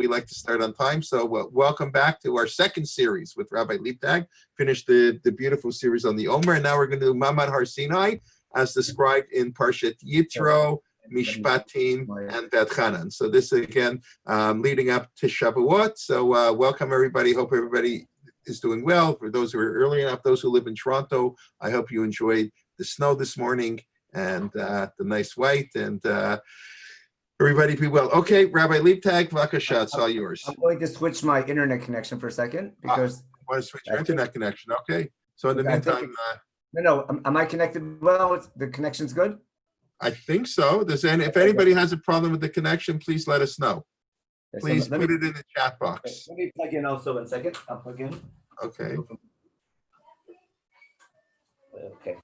we like to start on time. So welcome back to our second series with Rabbi Leibtag. Finished the beautiful series on the Omer, and now we're going to do Maamad Har Sinai as described in Parshat Yitro, Mishpatim, and V'etchanan. So this again leading up to Shavuot. So welcome everybody. Hope everybody is doing well. For those who are early enough, those who live in Toronto, I hope you enjoyed the snow this morning and the nice white, and everybody be well. Okay, Rabbi Leibtag, Vakasha, it's all yours. I'm going to switch my internet connection for a second because I want to switch your internet connection. Okay. So in the meantime, am I connected well? The connection's good? I think so. If anybody has a problem with the connection, please let us know. Please put it in the chat box. Let me plug in also in a second. I'll plug in. Okay. Okay.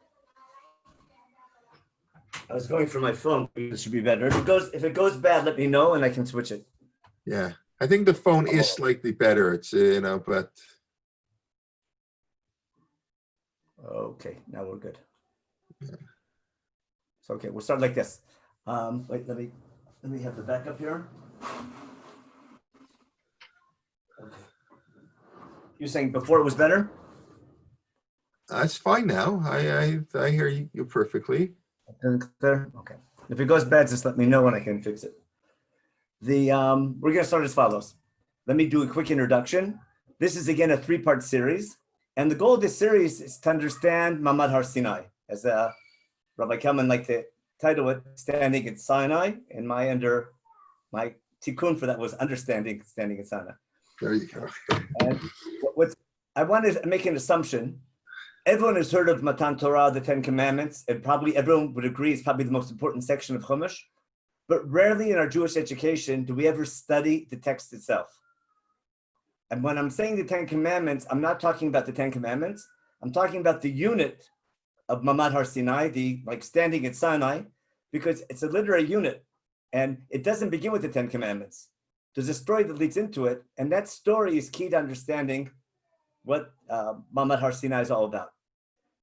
I was going for my phone. It should be better. If it goes bad, let me know and I can switch it. Yeah, I think the phone is slightly better. It's but. Okay, now we're good. Yeah. So okay, we'll start like this. Wait, let me have the backup here. Okay. You're saying before it was better? It's fine now. I hear you perfectly. Clear? Okay. If it goes bad, just let me know and I can fix it. We're going to start as follows. Let me do a quick introduction. This is again a three-part series, and the goal of this series is to understand Maamad Har Sinai, as Rabbi Kelman liked to title it, "Standing at Sinai." And my tikkun for that was "Understanding Standing at Sinai." There you go. And I want to make an assumption. Everyone has heard of Matan Torah, the Ten Commandments, and probably everyone would agree it's probably the most important section of Chumash. But rarely in our Jewish education do we ever study the text itself. And when I'm saying the Ten Commandments, I'm not talking about the Ten Commandments. I'm talking about the unit of Maamad Har Sinai, like standing at Sinai, because it's a literary unit. And it doesn't begin with the Ten Commandments. There's a story that leads into it. And that story is key to understanding what Maamad Har Sinai is all about.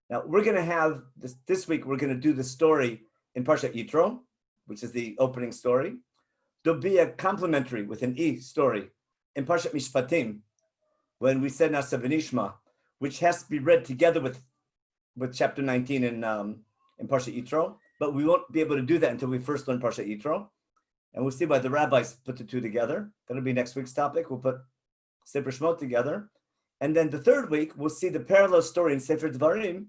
Now, we're going to have, this week, we're going to do the story in Parshat Yitro, which is the opening story. There'll be a complementary with an E story in Parshat Mishpatim, when we said Nasa V'nishma, which has to be read together with chapter 19 in Parshat Yitro, but we won't be able to do that until we first learn Parshat Yitro. And we'll see why the rabbis put the two together. That'll be next week's topic. We'll put Sefer Shemot together. And then the third week, we'll see the parallel story in Sefer Dvarim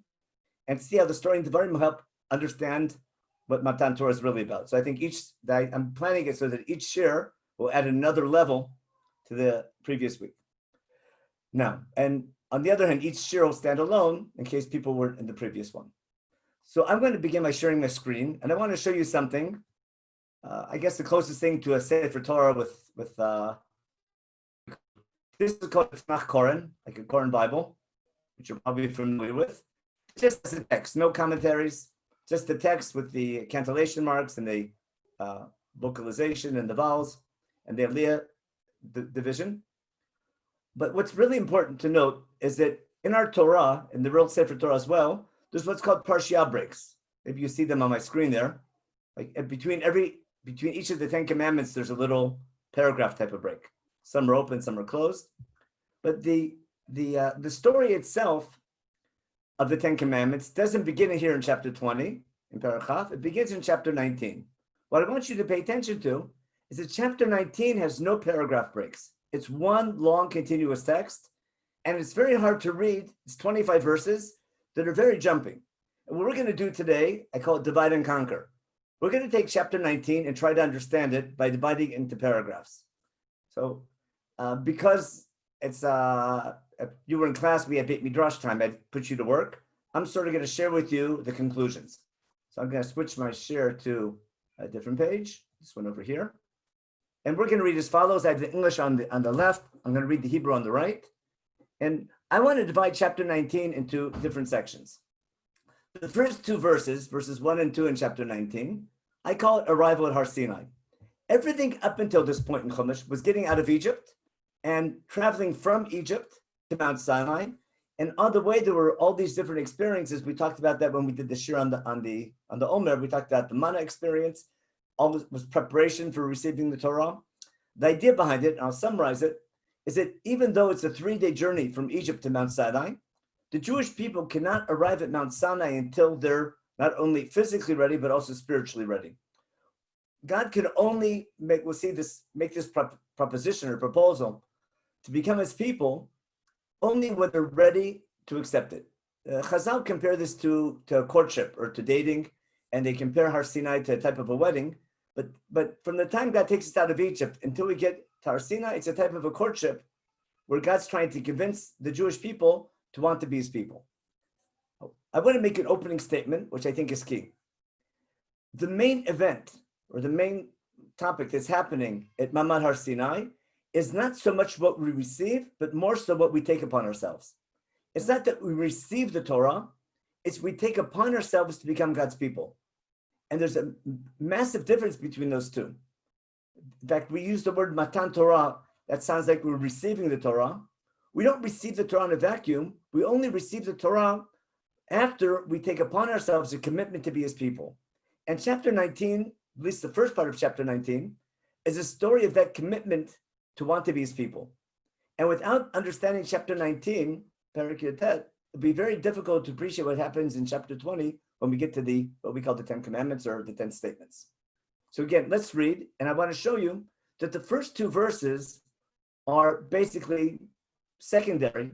and see how the story in Dvarim will help understand what Matan Torah is really about. So I think I'm planning it so that each shir will add another level to the previous week. Now, and on the other hand, each shir will stand alone in case people weren't in the previous one. So I'm going to begin by sharing my screen, and I want to show you something. I guess the closest thing to a Sefer Torah with this is called a Tanakh Koran, like a Koran Bible, which you're probably familiar with. Just the text, no commentaries, just the text with the cantillation marks and the vocalization and the vowels and the aliyah division. But what's really important to note is that in our Torah, in the real Sefer Torah as well, there's what's called parsha breaks. Maybe you see them on my screen there. Like between each of the 10 commandments, there's a little paragraph type of break. Some are open, some are closed. But the story itself of the 10 commandments doesn't begin here in chapter 20 in Parachaf. It begins in chapter 19. What I want you to pay attention to is that chapter 19 has no paragraph breaks. It's one long continuous text, and it's very hard to read. It's 25 verses that are very jumping. And what we're going to do today, I call it divide and conquer. We're going to take chapter 19 and try to understand it by dividing it into paragraphs. So because it's you were in class, we had Beit Midrash time, I put you to work. I'm sort of going to share with you the conclusions. So I'm going to switch my share to a different page, this one over here. And we're going to read as follows. I have the English on the left. I'm going to read the Hebrew on the right. And I want to divide chapter 19 into different sections. The first two verses 1 and 2 in chapter 19, I call it arrival at Har Sinai. Everything up until this point in Chumash was getting out of Egypt and traveling from Egypt to Mount Sinai. And on the way, there were all these different experiences. We talked about that when we did the shir on the Omer. We talked about the manna experience. All was preparation for receiving the Torah. The idea behind it, and I'll summarize it, is that even though it's a 3-day journey from Egypt to Mount Sinai, the Jewish people cannot arrive at Mount Sinai until they're not only physically ready, but also spiritually ready. God can only make this proposition or proposal to become his people only when they're ready to accept it. Chazal compare this to courtship or to dating, and they compare Har Sinai to a type of a wedding. But from the time God takes us out of Egypt until we get to Har Sinai, it's a type of a courtship where God's trying to convince the Jewish people to want to be his people. I want to make an opening statement, which I think is key. The main event or the main topic that's happening at Maamad Har Sinai is not so much what we receive, but more so what we take upon ourselves. It's not that we receive the Torah, it's we take upon ourselves to become God's people. And there's a massive difference between those two. In fact, we use the word Matan Torah. That sounds like we're receiving the Torah. We don't receive the Torah in a vacuum. We only receive the Torah after we take upon ourselves a commitment to be his people. And chapter 19, at least the first part of chapter 19, is a story of that commitment to want to be his people. And without understanding chapter 19, Perek Yotet, it'd be very difficult to appreciate what happens in chapter 20 when we get to what we call the 10 Commandments or the 10 Statements. So again, let's read, and I want to show you that the first 2 verses are basically secondary,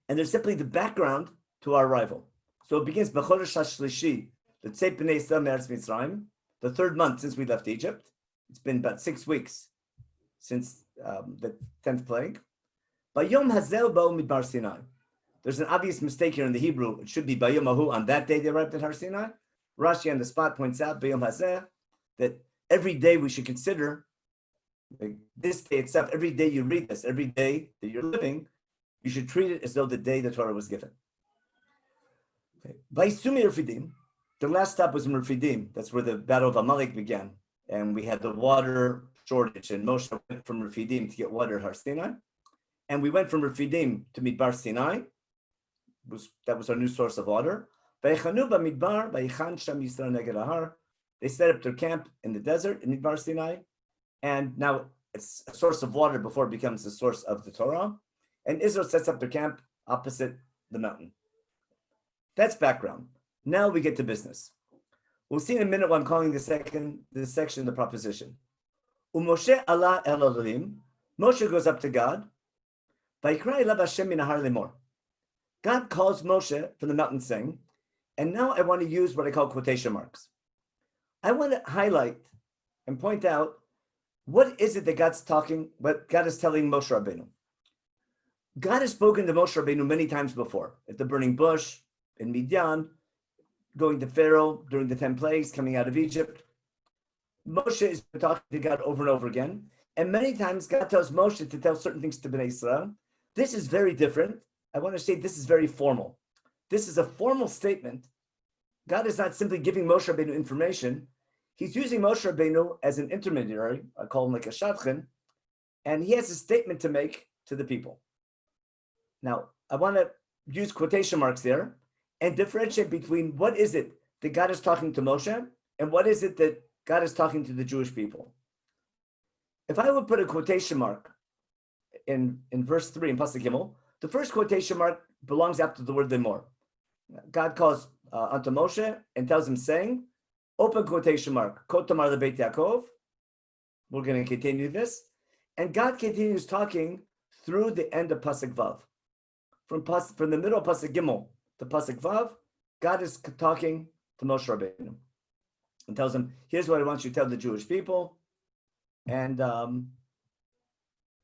and they're simply the background to our arrival. So it begins B'chodesh HaShlishi, L'tzei B'nei Yisrael Me'eretz Mitzrayim, the 3rd month since we left Egypt. It's been about 6 weeks since the 10th plague. Bayom Hazel Ba'u Midbar Sinai. There's an obvious mistake here in the Hebrew. It should be Bayom Ahu, on that day they arrived at Har Sinai. Rashi on the spot points out Bayom Hazel, that every day we should consider, like this day itself, every day you read this, every day that you're living, you should treat it as though the day the Torah was given. Vaisumi Refidim, the last stop was in Refidim. That's where the battle of Amalek began. And we had the water shortage, and Moshe went from Refidim to get water at Har Sinai. And we went from Refidim to Midbar Sinai. That was our new source of water. They set up their camp in the desert in Midbar Sinai. And now it's a source of water before it becomes the source of the Torah. And Israel sets up their camp opposite the mountain. That's background. Now we get to business. We'll see in a minute what I'm calling this section the proposition. Moshe Allah el Elohim. Moshe goes up to God. Vayikra elav Hashem min hahar lemor. God calls Moshe from the mountain saying, and now I want to use what I call quotation marks. I want to highlight and point out what is it that what God is telling Moshe Rabbeinu. God has spoken to Moshe Rabbeinu many times before, at the burning bush, in Midian, going to Pharaoh during the 10 plagues, coming out of Egypt. Moshe is talking to God over and over again. And many times God tells Moshe to tell certain things to Bnei Israel. This is very different. I want to say this is very formal. This is a formal statement. God is not simply giving Moshe Rabbeinu information. He's using Moshe Rabbeinu as an intermediary. I call him like a shadchan. And he has a statement to make to the people. Now, I want to use quotation marks there and differentiate between what is it that God is talking to Moshe and what is it that God is talking to the Jewish people. If I would put a quotation mark in verse 3 in Pasuk Gimel, the first quotation mark belongs after the word lemor. God calls unto Moshe and tells him, saying, open quotation mark, Kot Tamar LeBeit Yaakov. We're going to continue this. And God continues talking through the end of Pasuk Vav. From the middle of Pasuk Gimel to Pasuk Vav, God is talking to Moshe Rabbeinu and tells him, here's what I want you to tell the Jewish people. And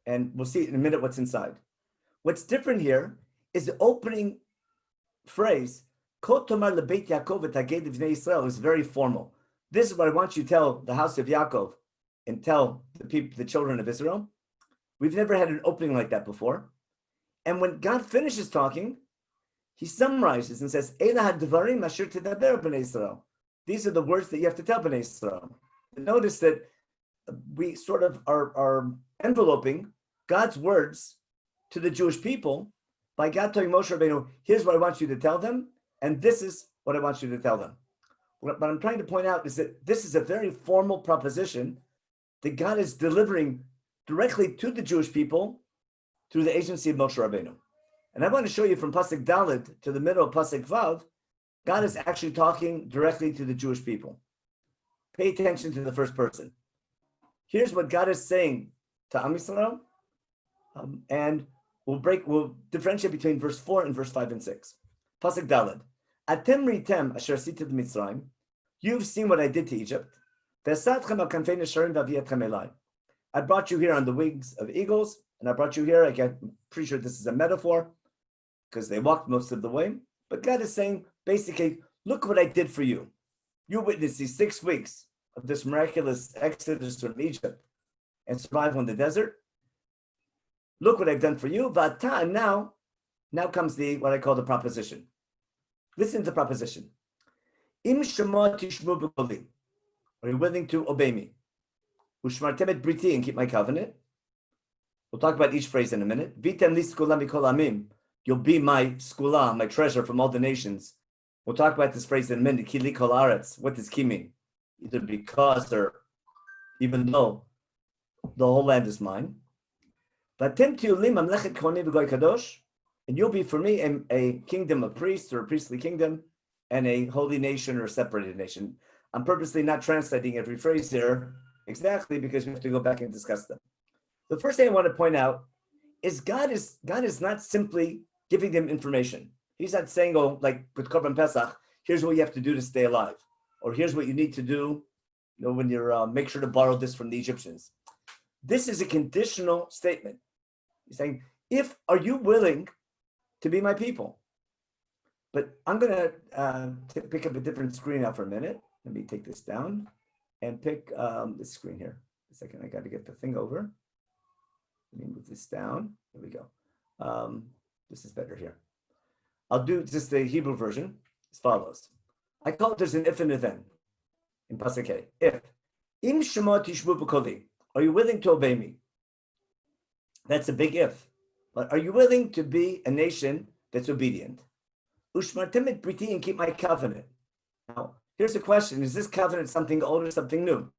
we'll see in a minute what's inside. What's different here is the opening phrase, Kot Tomar LeBeit Yaakov v'taged Bnei Yisrael, is very formal. This is what I want you to tell the house of Yaakov and tell the children of Israel. We've never had an opening like that before. And when God finishes talking, he summarizes and says, Eila hadvarim asher tedaber Bnei Yisrael. These are the words that you have to tell Bnei Yisrael. Notice that we sort of are enveloping God's words to the Jewish people by God telling Moshe Rabbeinu, here's what I want you to tell them, and this is what I want you to tell them. What I'm trying to point out is that this is a very formal proposition that God is delivering directly to the Jewish people through the agency of Moshe Rabbeinu. And I want to show you from Pasuk Daled to the middle of Pasuk Vav, God is actually talking directly to the Jewish people. Pay attention to the first person. Here's what God is saying to Am Yisrael, and we'll differentiate between verse 4 and verse 5 and 6. Pasuk Daled. Atem ritem asher asiti Mitzrayim. You've seen what I did to Egypt. I brought you here on the wings of eagles, and I brought you here. I'm pretty sure this is a metaphor because they walked most of the way. But God is saying, basically, look what I did for you. You witnessed these 6 weeks of this miraculous exodus from Egypt and survival in the desert. Look what I've done for you. Vata, and now comes what I call the proposition. Listen to the proposition. Im shema tishmu b'koli. Are you willing to obey me? Ushmartem et briti, and keep my covenant. We'll talk about each phrase in a minute. Vitem li skula mikol amim. You'll be my skula, my treasure from all the nations. We'll talk about this phrase in a minute. Ki li kol aretz. What does ki mean? Either because or even though the whole land is mine. Vatem tiulim mamlechet kohanim v'goy kadosh. And you'll be for me a kingdom of priests or a priestly kingdom and a holy nation or a separated nation. I'm purposely not translating every phrase here exactly because we have to go back and discuss them. The first thing I want to point out is God is not simply giving them information. He's not saying, oh, like with Korban Pesach, here's what you have to do to stay alive, or here's what you need to do, when you're make sure to borrow this from the Egyptians. This is a conditional statement. He's saying, are you willing to be my people? But I'm going to pick up a different screen now for a minute. Let me take this down and pick this screen here. A second, I got to get the thing over. Let me move this down. There we go. This is better here. I'll do just the Hebrew version as follows. I call it there's an if and a then in Pasuk Hey. If. Im shema tishbu b'koli. Are you willing to obey me? That's a big if. But are you willing to be a nation that's obedient? Ushmartem et briti, and keep my covenant. Now, here's the question. Is this covenant something old or something new?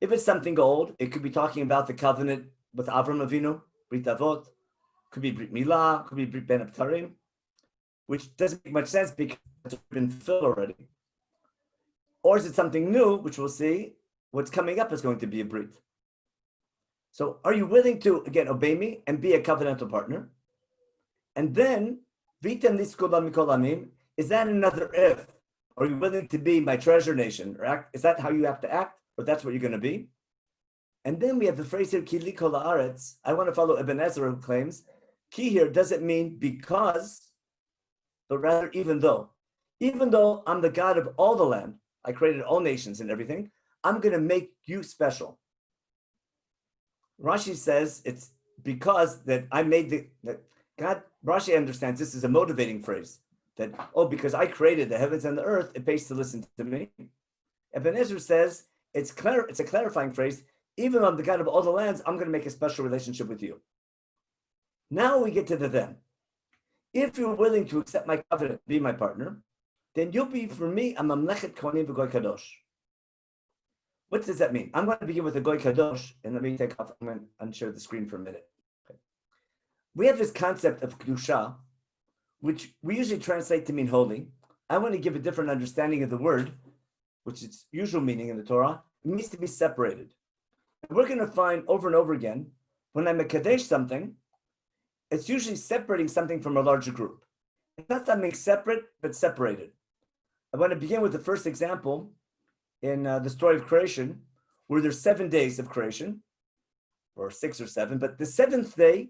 If it's something old, it could be talking about the covenant with Avram Avinu, Brit Avot, could be Brit Milah, could be Brit Ben Abtarim, which doesn't make much sense because it's been filled already. Or is it something new, which we'll see, what's coming up is going to be a Brit. So are you willing to, again, obey me and be a covenantal partner? And then, Vitem liskula mikol amim, is that another if? Are you willing to be my treasure nation? Or is that how you have to act? Or that's what you're going to be? And then we have the phrase here, ki li kol haaretz. I want to follow Ibn Ezra, who claims, ki here doesn't mean because, but rather even though. Even though I'm the God of all the land, I created all nations and everything, I'm going to make you special. Rashi says it's because that I made that God, Rashi understands this is a motivating phrase. That, because I created the heavens and the earth, it pays to listen to me. Ibn Ezra says it's a clarifying phrase. Even though I'm the God of all the lands, I'm going to make a special relationship with you. Now we get to the then. If you're willing to accept my covenant, be my partner, then you'll be for me a mamlechet kohanim v'goy kadosh. What does that mean? I'm going to begin with the goy kadosh, and let me take off. I'm going to unshare the screen for a minute. Okay. We have this concept of kedusha, which we usually translate to mean holy. I want to give a different understanding of the word, which its usual meaning in the Torah. It means to be separated. And we're going to find over and over again, when I mekadesh something, it's usually separating something from a larger group. It's not something separate, but separated. I want to begin with the first example in the story of creation, where there's 7 days of creation, or 6 or 7, but the 7th day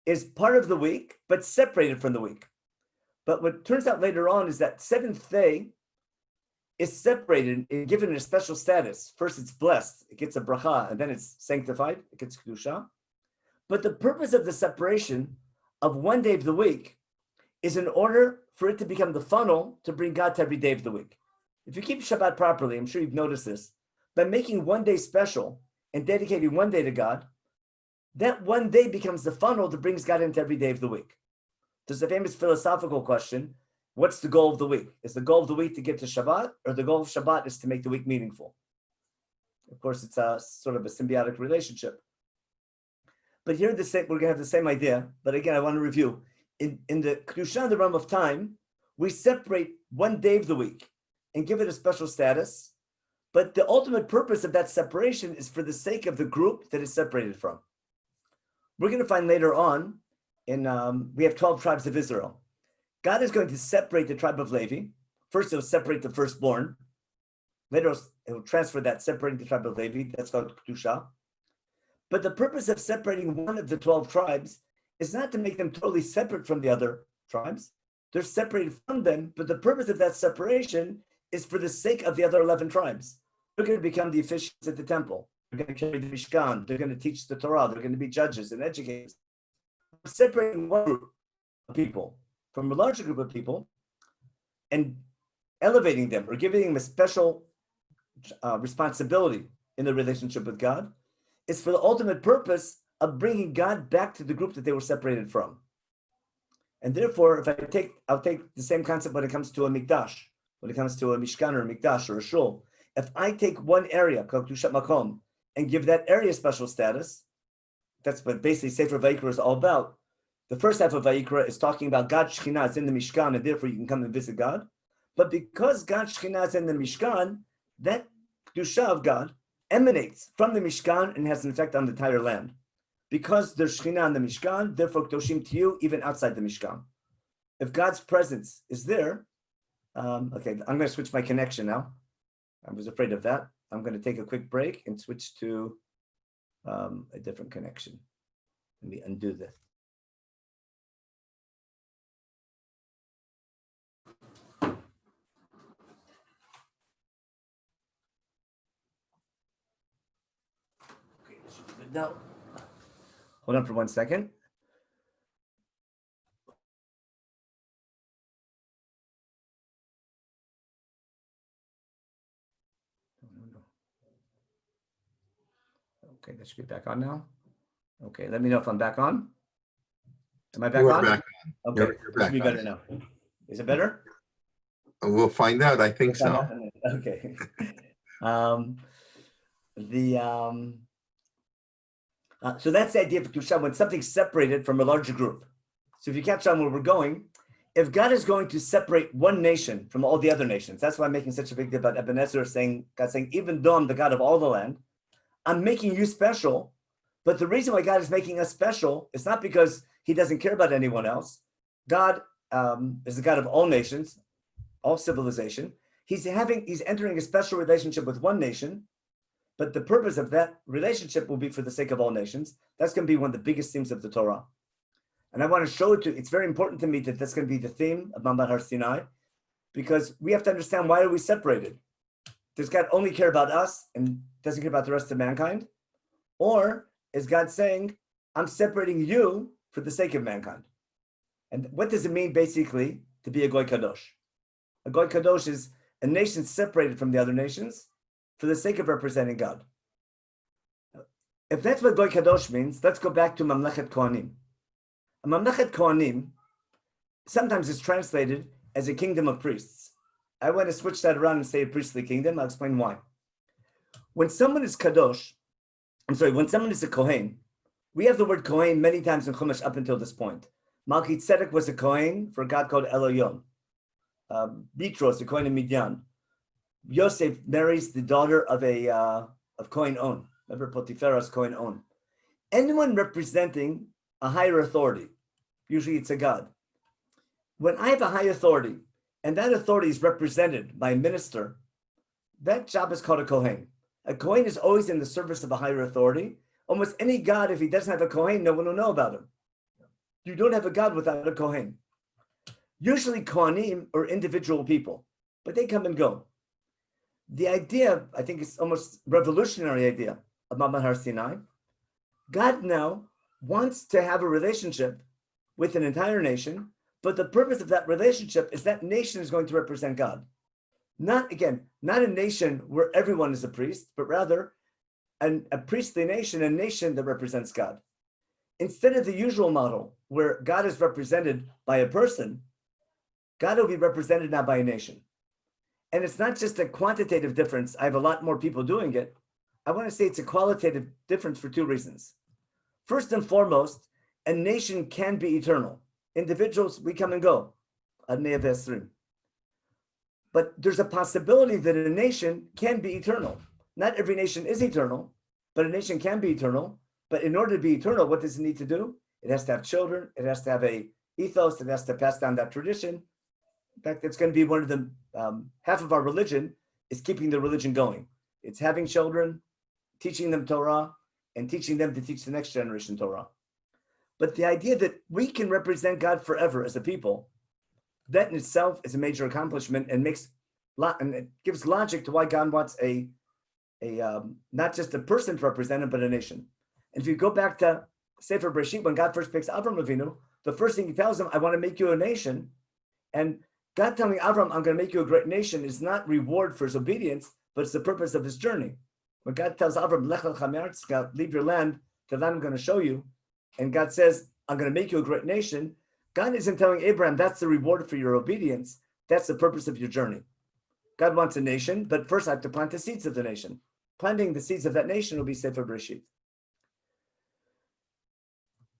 is part of the week, but separated from the week. But what turns out later on is that 7th day is separated and given a special status. First, it's blessed, it gets a bracha, and then it's sanctified, it gets kedusha. But the purpose of the separation of 1 day of the week is in order for it to become the funnel to bring God to every day of the week. If you keep Shabbat properly, I'm sure you've noticed this, by making 1 day special and dedicating 1 day to God, that 1 day becomes the funnel that brings God into every day of the week. There's a famous philosophical question: what's the goal of the week? Is the goal of the week to get to Shabbat, or the goal of Shabbat is to make the week meaningful? Of course, it's a sort of a symbiotic relationship. But here, we're going to have the same idea. But again, I want to review. In the Kedusha, the realm of time, we separate one day of the week and give it a special status. But the ultimate purpose of that separation is for the sake of the group that is separated from. We're going to find later on, we have 12 tribes of Israel. God is going to separate the tribe of Levi. First, he'll separate the firstborn. Later, he'll transfer that, separating the tribe of Levi. That's called Kedusha. But the purpose of separating one of the 12 tribes is not to make them totally separate from the other tribes. They're separated from them, but the purpose of that separation is for the sake of the other 11 tribes. They're going to become the officials at the temple. They're going to carry the Mishkan. They're going to teach the Torah. They're going to be judges and educators. Separating one group of people from a larger group of people and elevating them or giving them a special responsibility in their relationship with God is for the ultimate purpose of bringing God back to the group that they were separated from. And therefore, I'll take the same concept when it comes to a mikdash, when it comes to a mishkan or a mikdash or a shul. If I take one area called Kedushat Makom and give that area special status, that's what basically Sefer Vayikra is all about. The first half of Vayikra is talking about God's Shekhinah is in the Mishkan, and therefore you can come and visit God. But because God's Shekhinah is in the Mishkan, that Kedusha of God emanates from the Mishkan and has an effect on the entire land. Because there's Shekhinah in the Mishkan, therefore Kedoshim to you, even outside the Mishkan. If God's presence is there, okay, I'm going to switch my connection now. I was afraid of that. I'm going to take a quick break and switch to a different connection. Let me undo this. Okay, this should be good now. Hold on for 1 second. Okay, that should be back on now. Okay, let me know if I'm back on. Am I back on? Back on. Okay, You're back should be on. better now. Is it better? We'll find out. I think so. Okay. So that's the idea of Kedusha, when something's separated from a larger group. So if you catch on where we're going, if God is going to separate one nation from all the other nations, that's why I'm making such a big deal about Ebenezer saying, God saying, even though I'm the God of all the land, I'm making you special. But the reason why God is making us special is not because he doesn't care about anyone else. God is the God of all nations, all civilization. He's entering a special relationship with one nation, but the purpose of that relationship will be for the sake of all nations. That's going to be one of the biggest themes of the Torah. And I want to show it to you. It's very important to me that that's going to be the theme of Maamad Har Sinai, because we have to understand, why are we separated? Does God only care about us and doesn't care about the rest of mankind? Or is God saying, I'm separating you for the sake of mankind? And what does it mean basically to be a Goy Kadosh? A Goy Kadosh is a nation separated from the other nations for the sake of representing God. If that's what Goy Kadosh means, let's go back to Mamlechet Kohanim. A Mamlechet Kohanim sometimes is translated as a kingdom of priests. I want to switch that around and say a priestly kingdom. I'll explain why. When someone is Kadosh, when someone is a Kohen, we have the word Kohen many times in Chumash up until this point. Malki Tzedek was a Kohen for a god called Elohim. Yitro is a Kohen in Midian. Yosef marries the daughter of Kohen On. Remember, Potiphar's Kohen On. Anyone representing a higher authority, usually it's a god. When I have a high authority, and that authority is represented by a minister, that job is called a Kohen. A Kohen is always in the service of a higher authority. Almost any god, if he doesn't have a Kohen, no one will know about him. You don't have a god without a Kohen. Usually Kohanim are individual people, but they come and go. The idea, I think it's almost revolutionary idea of Maamad Har Sinai. God now wants to have a relationship with an entire nation, but the purpose of that relationship is that nation is going to represent God. Not a nation where everyone is a priest, but rather a priestly nation, a nation that represents God. Instead of the usual model where God is represented by a person, God will be represented now by a nation. And it's not just a quantitative difference. I have a lot more people doing it. I want to say it's a qualitative difference for two reasons. First and foremost, a nation can be eternal. Individuals, we come and go. But there's a possibility that a nation can be eternal. Not every nation is eternal, but a nation can be eternal. But in order to be eternal, what does it need to do? It has to have children. It has to have a ethos. It has to pass down that tradition. In fact, it's going to be one of the, half of our religion is keeping the religion going. It's having children, teaching them Torah, and teaching them to teach the next generation Torah. But the idea that we can represent God forever as a people, that in itself is a major accomplishment and it gives logic to why God wants a not just a person to represent him, but a nation. And if you go back to Sefer Bereshit, when God first picks Avram Avinu, the first thing he tells him, I want to make you a nation. And God telling Avram, I'm going to make you a great nation is not reward for his obedience, but it's the purpose of his journey. When God tells Avram, Lech lecha me'aretzka, leave your land, to that I'm going to show you. And God says, I'm going to make you a great nation. God isn't telling Abraham, that's the reward for your obedience. That's the purpose of your journey. God wants a nation, but first I have to plant the seeds of the nation. Planting the seeds of that nation will be Sefer Bereshit.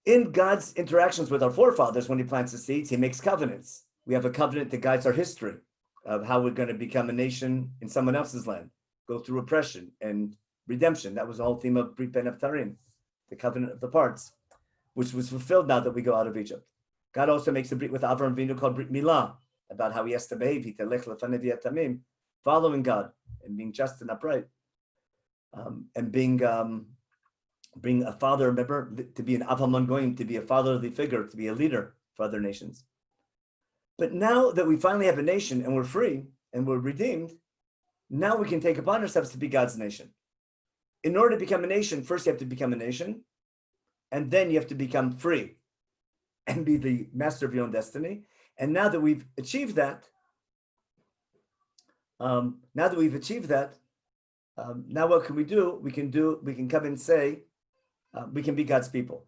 In God's interactions with our forefathers, when he plants the seeds, he makes covenants. We have a covenant that guides our history of how we're going to become a nation in someone else's land, go through oppression and redemption. That was the whole theme of Brit Ben Avtarim, the covenant of the parts, which was fulfilled now that we go out of Egypt. God also makes a brit with Avram Avinu called Brit Milah, about how he has to behave, following God and being just and upright, and being a father, remember, to be an Avam Goyim, to be a fatherly figure, to be a leader for other nations. But now that we finally have a nation and we're free and we're redeemed, now we can take upon ourselves to be God's nation. In order to become a nation, first you have to become a nation, and then you have to become free and be the master of your own destiny. And now that we've achieved that, now what can we do? We can come and say, we can be God's people.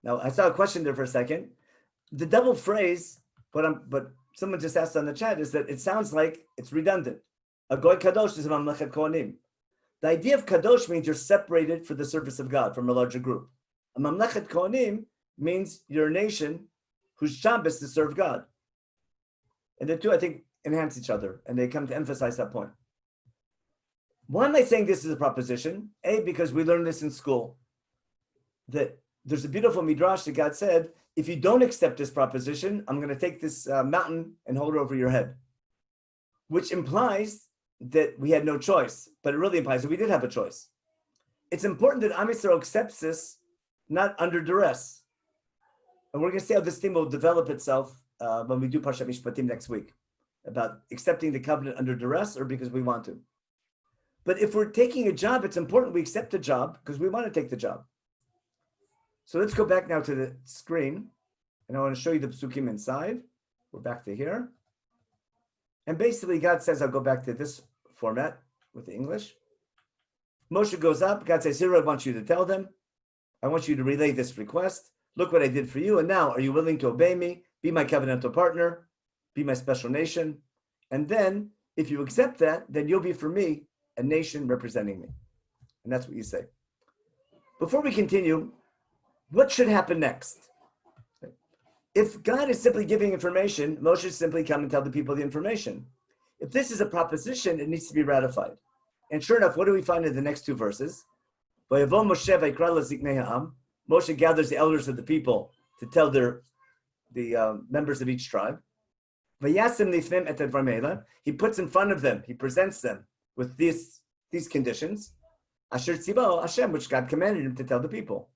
Now, I saw a question there for a second. The double phrase, but someone just asked on the chat, is that it sounds like it's redundant. A goy kadosh is a mamlechet kohanim. The idea of kadosh means you're separated for the service of God from a larger group. A mamlechet kohanim means you're a nation whose job is to serve God. And the two, I think, enhance each other, and they come to emphasize that point. Why am I saying this is a proposition? A, because we learned this in school, that there's a beautiful midrash that God said, if you don't accept this proposition, I'm going to take this mountain and hold it over your head, which implies that we had no choice, but it really implies that we did have a choice. It's important that Am Yisrael accepts this, not under duress. And we're going to see how this theme will develop itself when we do Parshat Mishpatim next week, about accepting the covenant under duress or because we want to. But if we're taking a job, it's important we accept the job because we want to take the job. So let's go back now to the screen, and I want to show you the psukim inside. We're back to here. And basically, God says, I'll go back to this format with the English. Moshe goes up. God says, here, I want you to tell them. I want you to relay this request. Look what I did for you. And now, are you willing to obey me? Be my covenantal partner. Be my special nation. And then, if you accept that, then you'll be for me a nation representing me. And that's what you say. Before we continue, what should happen next? If God is simply giving information, Moshe should simply come and tell the people the information. If this is a proposition, it needs to be ratified. And sure enough, what do we find in the next two verses? Moshe gathers the elders of the people to tell the members of each tribe. He puts in front of them, he presents them with these conditions, Asher Tzivo Hashem, which God commanded him to tell the people.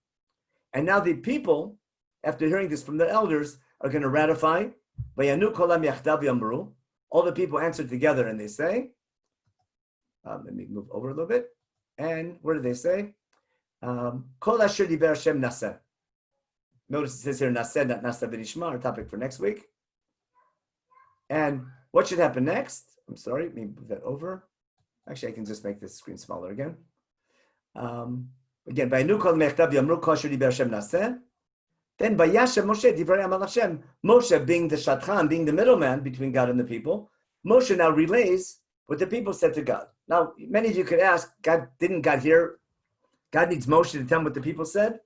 And now the people, after hearing this from the elders, are going to ratify. All the people answer together and they say, let me move over a little bit. And what do they say? Kol asher diber Hashem naseh. Notice it says here naseh, not nasa v'nishma, our topic for next week. And what should happen next? I'm sorry, let me move that over. Actually, I can just make this screen smaller again. Again, then Vayashem Moshe divrei Amal Hashem. Moshe, being the Shatchan, being the middleman between God and the people, Moshe now relays what the people said to God. Now, many of you could ask, God hear? God needs Moshe to tell him what the people said?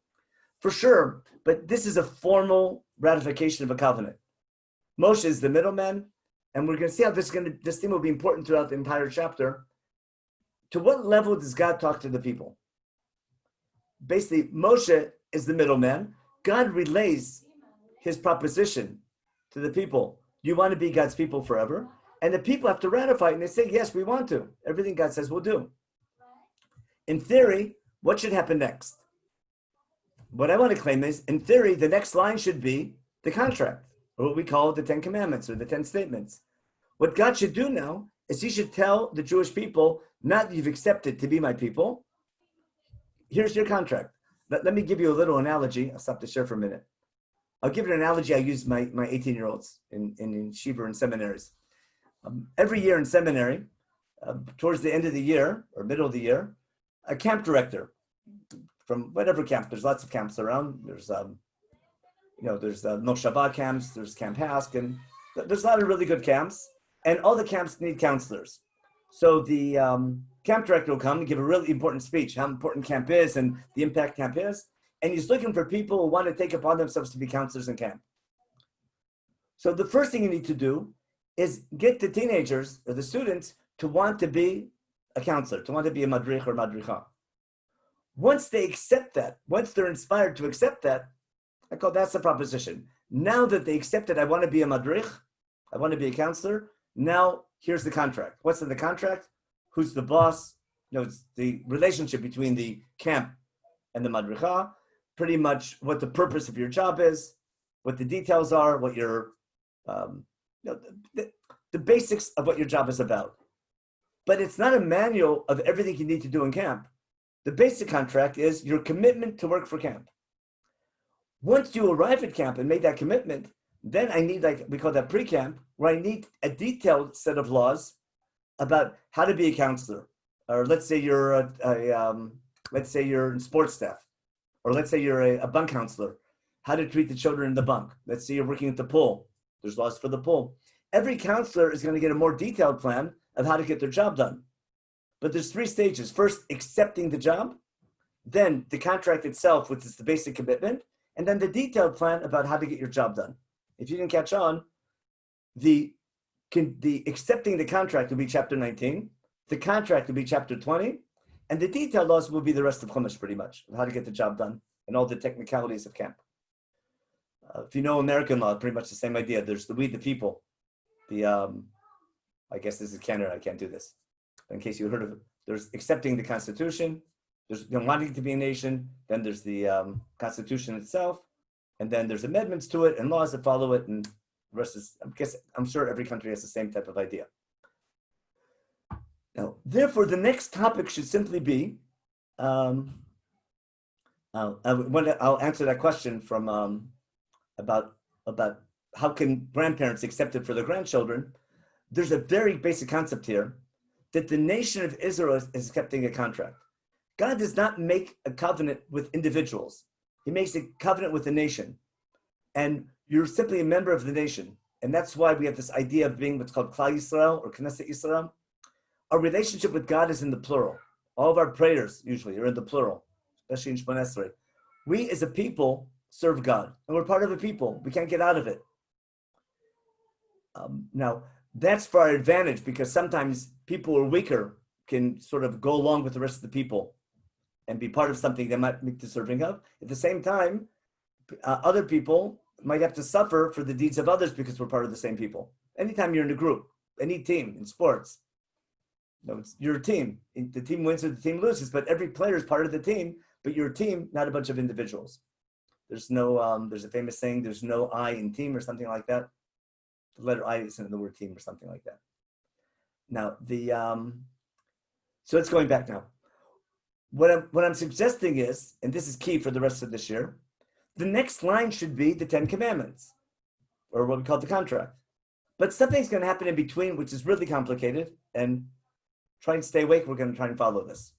For sure, but this is a formal ratification of a covenant. Moshe is the middleman, and we're going to see how this thing will be important throughout the entire chapter. To what level does God talk to the people? Basically, Moshe is the middleman. God relays his proposition to the people. You want to be God's people forever? And the people have to ratify it, and they say, yes, we want to. Everything God says we'll do. In theory, what should happen next? What I want to claim is, in theory, the next line should be the contract, or what we call the 10 Commandments, or the 10 Statements. What God should do now is he should tell the Jewish people, not that you've accepted to be my people, here's your contract. Let me give you a little analogy. I'll stop to share for a minute. I'll give you an analogy I use my 18-year-olds in yeshiva and seminaries. Every year in seminary, towards the end of the year or middle of the year, a camp director from whatever camp, there's lots of camps around. There's there's Moshava camps, there's Camp Hask, and there's a lot of really good camps, and all the camps need counselors. So the camp director will come and give a really important speech, how important camp is and the impact camp is, and he's looking for people who want to take upon themselves to be counselors in camp. So the first thing you need to do is get the teenagers or the students to want to be a counselor, to want to be a madrich or madricha. Once they accept that, once they're inspired to accept that, I call that's the proposition. Now that they accepted, I want to be a madrich, I want to be a counselor, now here's the contract. What's in the contract? Who's the boss? It's the relationship between the camp and the madricha, pretty much what the purpose of your job is, what the details are, what your, the basics of what your job is about. But it's not a manual of everything you need to do in camp. The basic contract is your commitment to work for camp. Once you arrive at camp and make that commitment, then I need, like we call that pre-camp, where I need a detailed set of laws about how to be a counselor. Or let's say you're let's say you're in sports staff, or let's say you're a bunk counselor, how to treat the children in the bunk. Let's say you're working at the pool. There's laws for the pool. Every counselor is going to get a more detailed plan of how to get their job done. But there's 3 stages. First, accepting the job, then the contract itself, which is the basic commitment, and then the detailed plan about how to get your job done. If you didn't catch on, the accepting the contract will be chapter 19, the contract will be chapter 20, and the detailed laws will be the rest of Chumash, pretty much, of how to get the job done and all the technicalities of camp. If you know American law, pretty much the same idea. There's the we the people. I guess this is Canada, I can't do this. In case you heard of it, there's accepting the Constitution, there's wanting to be a nation, then there's the Constitution itself, and then there's amendments to it and laws that follow it, and the rest is, I'm sure every country has the same type of idea. Now, therefore, the next topic should simply be, I'll answer that question from about how can grandparents accept it for their grandchildren. There's a very basic concept here that the nation of Israel is accepting a contract. God does not make a covenant with individuals. He makes a covenant with the nation. And you're simply a member of the nation. And that's why we have this idea of being what's called Klal Yisrael or Knesset Yisrael. Our relationship with God is in the plural. All of our prayers usually are in the plural, especially in Shemona Esrei. We as a people serve God, and we're part of a people. We can't get out of it. Now, that's for our advantage, because sometimes people who are weaker can sort of go along with the rest of the people and be part of something they might be deserving of. At the same time, other people might have to suffer for the deeds of others because we're part of the same people. Anytime you're in a group, any team in sports, you're a team. The team wins or the team loses, but every player is part of the team, but you're a team, not a bunch of individuals. There's no, there's a famous saying, there's no I in team or something like that. The letter I isn't in the word team or something like that. Now, so it's going back now. What I'm suggesting is, and this is key for the rest of this year, the next line should be the 10 Commandments, or what we call the contract. But something's going to happen in between, which is really complicated, and try and stay awake. We're going to try and follow this.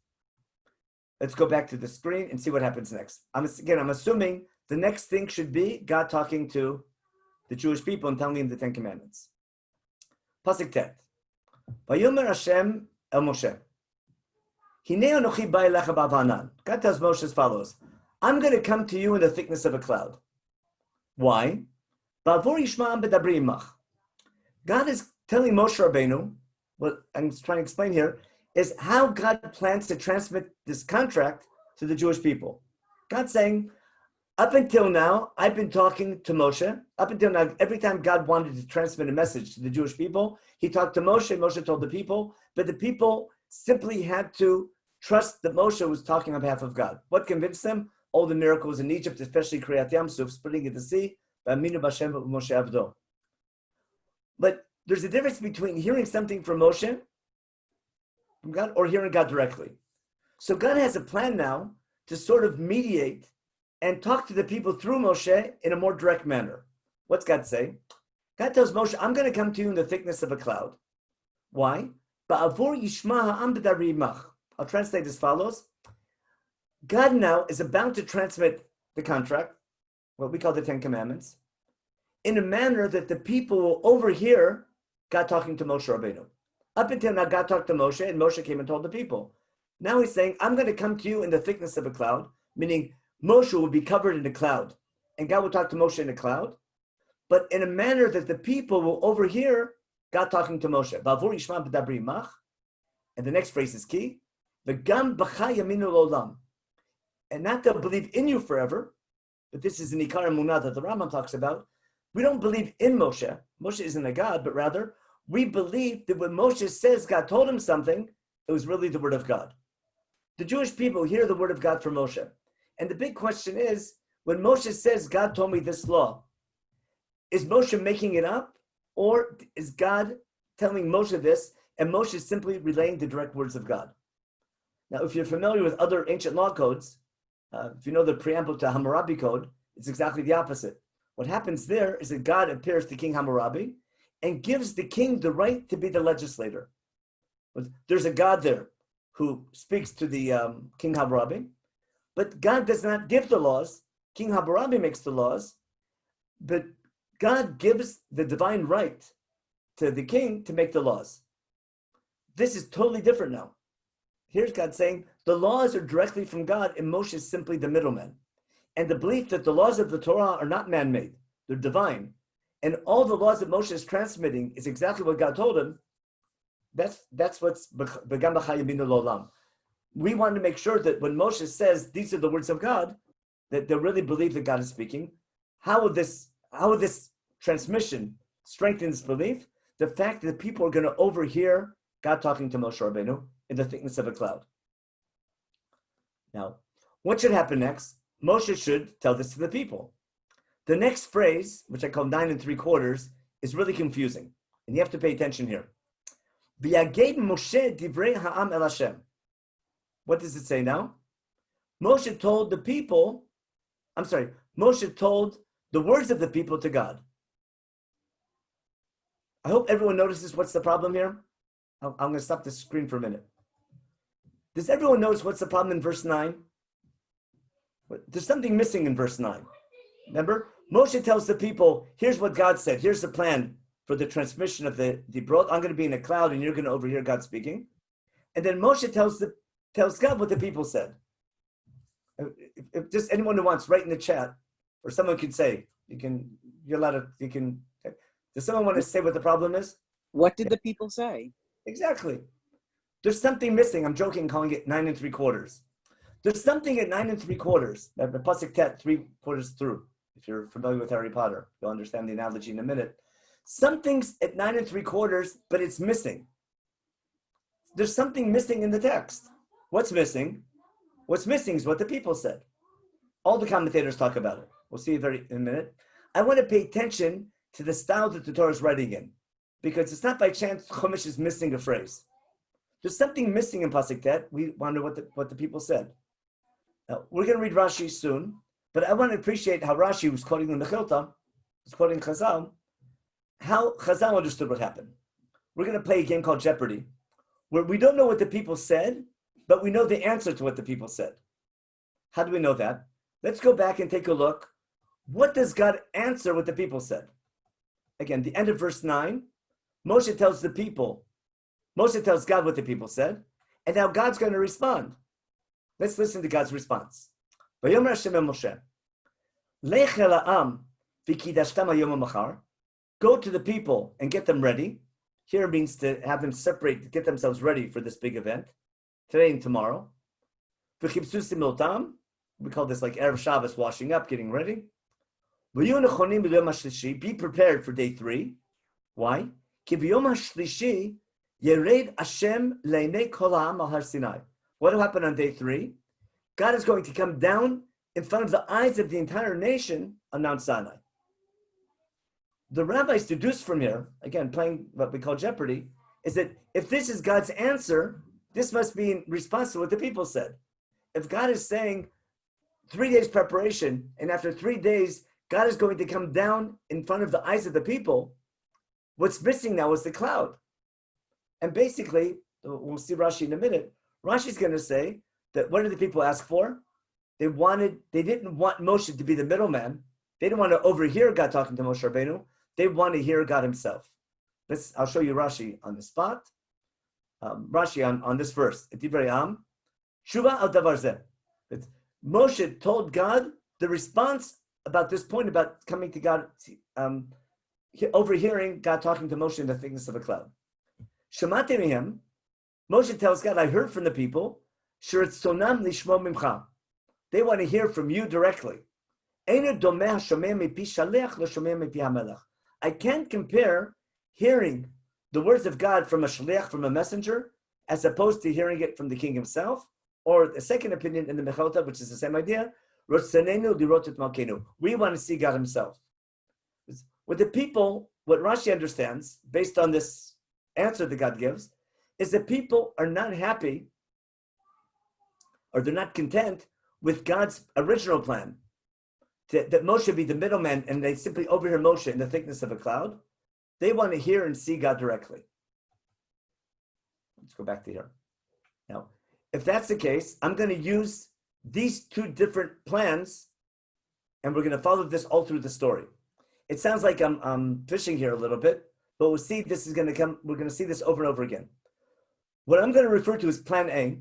Let's go back to the screen and see what happens next. I'm assuming the next thing should be God talking to the Jewish people and telling them the 10 Commandments. Pasuk Tet. Vayomer Hashem el Moshe. God tells Moshe as follows, I'm going to come to you in the thickness of a cloud. Why? God is telling Moshe Rabbeinu, what I'm trying to explain here, is how God plans to transmit this contract to the Jewish people. God's saying, up until now, I've been talking to Moshe. Up until now, every time God wanted to transmit a message to the Jewish people, he talked to Moshe, Moshe told the people, but the people simply had to trust that Moshe was talking on behalf of God. What convinced them? All the miracles in Egypt, especially Kriyat Yam Suf, splitting of the sea, but there's a difference between hearing something from Moshe, from God, or hearing God directly. So God has a plan now to sort of mediate and talk to the people through Moshe in a more direct manner. What's God say? God tells Moshe, I'm going to come to you in the thickness of a cloud. Why? I'll translate as follows. God now is about to transmit the contract, what we call the Ten Commandments, in a manner that the people will overhear God talking to Moshe Rabbeinu. Up until now, God talked to Moshe, and Moshe came and told the people. Now he's saying, I'm going to come to you in the thickness of a cloud, meaning Moshe will be covered in a cloud, and God will talk to Moshe in a cloud, but in a manner that the people will overhear God talking to Moshe. And the next phrase is key. And not to believe in you forever, but this is an Ikar Emunah that the Rambam talks about. We don't believe in Moshe. Moshe isn't a God, but rather we believe that when Moshe says God told him something, it was really the word of God. The Jewish people hear the word of God from Moshe. And the big question is, when Moshe says, God told me this law, is Moshe making it up? Or is God telling Moshe this, and Moshe is simply relaying the direct words of God? Now, if you're familiar with other ancient law codes, if you know the preamble to Hammurabi Code, it's exactly the opposite. What happens there is that God appears to King Hammurabi and gives the king the right to be the legislator. There's a God there who speaks to the King Hammurabi, but God does not give the laws. King Hammurabi makes the laws, but God gives the divine right to the king to make the laws. This is totally different now. Here's God saying, the laws are directly from God, and Moshe is simply the middleman. And the belief that the laws of the Torah are not man-made, they're divine. And all the laws that Moshe is transmitting is exactly what God told him. That's what's Begam B'chayim Binu L'olam. We want to make sure that when Moshe says these are the words of God, that they really believe that God is speaking. How would this transmission strengthen this belief? The fact that people are going to overhear God talking to Moshe Rabbeinu in the thickness of a cloud. Now, what should happen next? Moshe should tell this to the people. The next phrase, which I call 9 3/4, is really confusing, and you have to pay attention here. V'yaged Moshe divrei ha'am el Hashem. What does it say now? Moshe told the words of the people to God. I hope everyone notices what's the problem here. I'm going to stop the screen for a minute. Does everyone notice what's the problem in verse 9? There's something missing in verse 9. Remember? Moshe tells the people, here's what God said. Here's the plan for the transmission of the broad. I'm going to be in a cloud and you're going to overhear God speaking. And then Moshe tells God what the people said. If just anyone who wants, write in the chat, or someone could say, does someone want to say what the problem is? What did the people say? Exactly. There's something missing. I'm joking, calling it 9 3/4. There's something at 9 3/4. The pasuk tet 3/4 through. If you're familiar with Harry Potter, you'll understand the analogy in a minute. Something's at 9 3/4, but it's missing. There's something missing in the text. What's missing? What's missing is what the people said. All the commentators talk about it. We'll see in a minute. I want to pay attention to the style that the Torah is writing in, because it's not by chance Chumash is missing a phrase. There's something missing in pasuk tet. We wonder what the people said. Now, we're going to read Rashi soon, but I want to appreciate how Rashi was quoting the Mechilta, was quoting Chazal, how Chazal understood what happened. We're going to play a game called Jeopardy, where we don't know what the people said, but we know the answer to what the people said. How do we know that? Let's go back and take a look. What does God answer what the people said? Again, the end of verse 9, Moshe tells God what the people said, And now God's going to respond. Let's listen to God's response. Vayomer Hashem el Moshe, Lech el ha'am v'kidashtam hayom ha'machar. Go to the people and get them ready. Here means to have them separate, to get themselves ready for this big event, today and tomorrow. V'chipsu similtam. We call this like Erev Shabbos, washing up, getting ready. V'yu nechonim b'yom hashlishi. Be prepared for day 3. Why? Ki b'yom hashlishi yered Hashem le'nei kol ha'am al har Sinai. What will happen on day 3? God is going to come down in front of the eyes of the entire nation on Mount Sinai. The rabbis deduce from here, again, playing what we call Jeopardy, is that if this is God's answer, this must be in response to what the people said. If God is saying 3 days preparation, and after 3 days, God is going to come down in front of the eyes of the people, what's missing now is the cloud. And basically, we'll see Rashi in a minute, Rashi's going to say that what did the people ask for? They didn't want Moshe to be the middleman. They didn't want to overhear God talking to Moshe Rabbeinu. They want to hear God himself. I'll show you Rashi on the spot. Rashi on this verse. Divrei Am, Shuva al davar zeh. Moshe told God the response about this point about coming to God, overhearing God talking to Moshe in the thickness of a cloud. Shemati mihem, Moshe tells God, I heard from the people, sheritzonam lishmo mimcha. They want to hear from you directly. I can't compare hearing the words of God from a shaliach, from a messenger, as opposed to hearing it from the king himself, or the second opinion in the Mechilta, which is the same idea, we want to see God himself. What the people, what Rashi understands, based on this answer that God gives, is that people are not happy, or they're not content with God's original plan, that Moshe be the middleman and they simply overhear Moshe in the thickness of a cloud. They want to hear and see God directly. Let's go back to here. Now, if that's the case, I'm going to use these 2 different plans, and we're going to follow this all through the story. It sounds like I'm fishing here a little bit, but we'll see this is going to come. We're going to see this over and over again. What I'm going to refer to as Plan A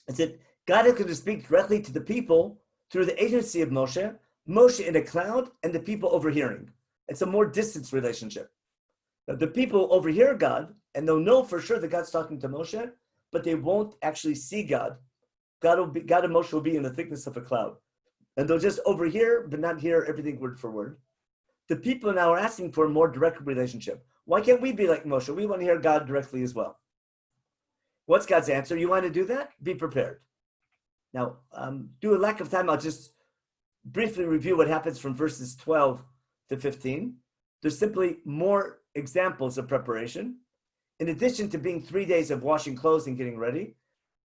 is that God is going to speak directly to the people through the agency of Moshe, Moshe in a cloud, and the people overhearing. It's a more distant relationship. Now, the people overhear God, and they'll know for sure that God's talking to Moshe, but they won't actually see God. God and Moshe will be in the thickness of a cloud. And they'll just overhear, but not hear everything word for word. The people now are asking for a more direct relationship. Why can't we be like Moshe? We want to hear God directly as well. What's God's answer? You want to do that? Be prepared. Now, due to lack of time, I'll just briefly review what happens from verses 12 to 15. There's simply more examples of preparation. In addition to being 3 days of washing clothes and getting ready,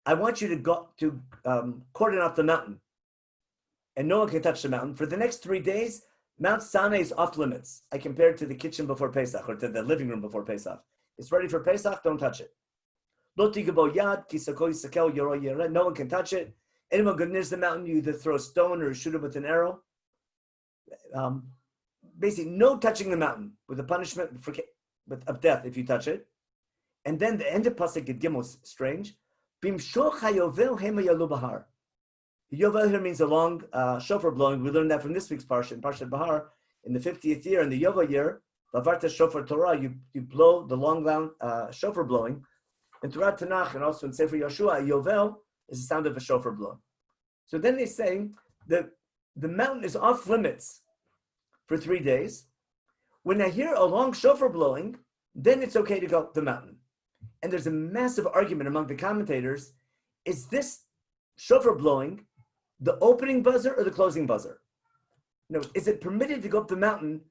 I want you to go to cordon off the mountain. And no one can touch the mountain. For the next 3 days, Mount Sinai is off limits. I compare it to the kitchen before Pesach, or to the living room before Pesach. It's ready for Pesach, don't touch it. No one can touch it. Anyone goes near the mountain, you either throw a stone or shoot it with an arrow. Basically, no touching the mountain, with a punishment of death if you touch it. And then the end of Pasuk at Gimel is strange. Yovel here means a long shofar blowing. We learned that from this week's parsha, in Parshat Bahar, in the 50th year, in the Yovel year, Lavarta Shofar Torah, you blow the long shofar blowing. And throughout Tanakh and also in Sefer Yeshua, Yovel is the sound of a shofar blowing. So then they say that the mountain is off limits for 3 days. When I hear a long shofar blowing, then it's okay to go up the mountain. And there's a massive argument among the commentators. Is this shofar blowing the opening buzzer or the closing buzzer? Is it permitted to go up the mountain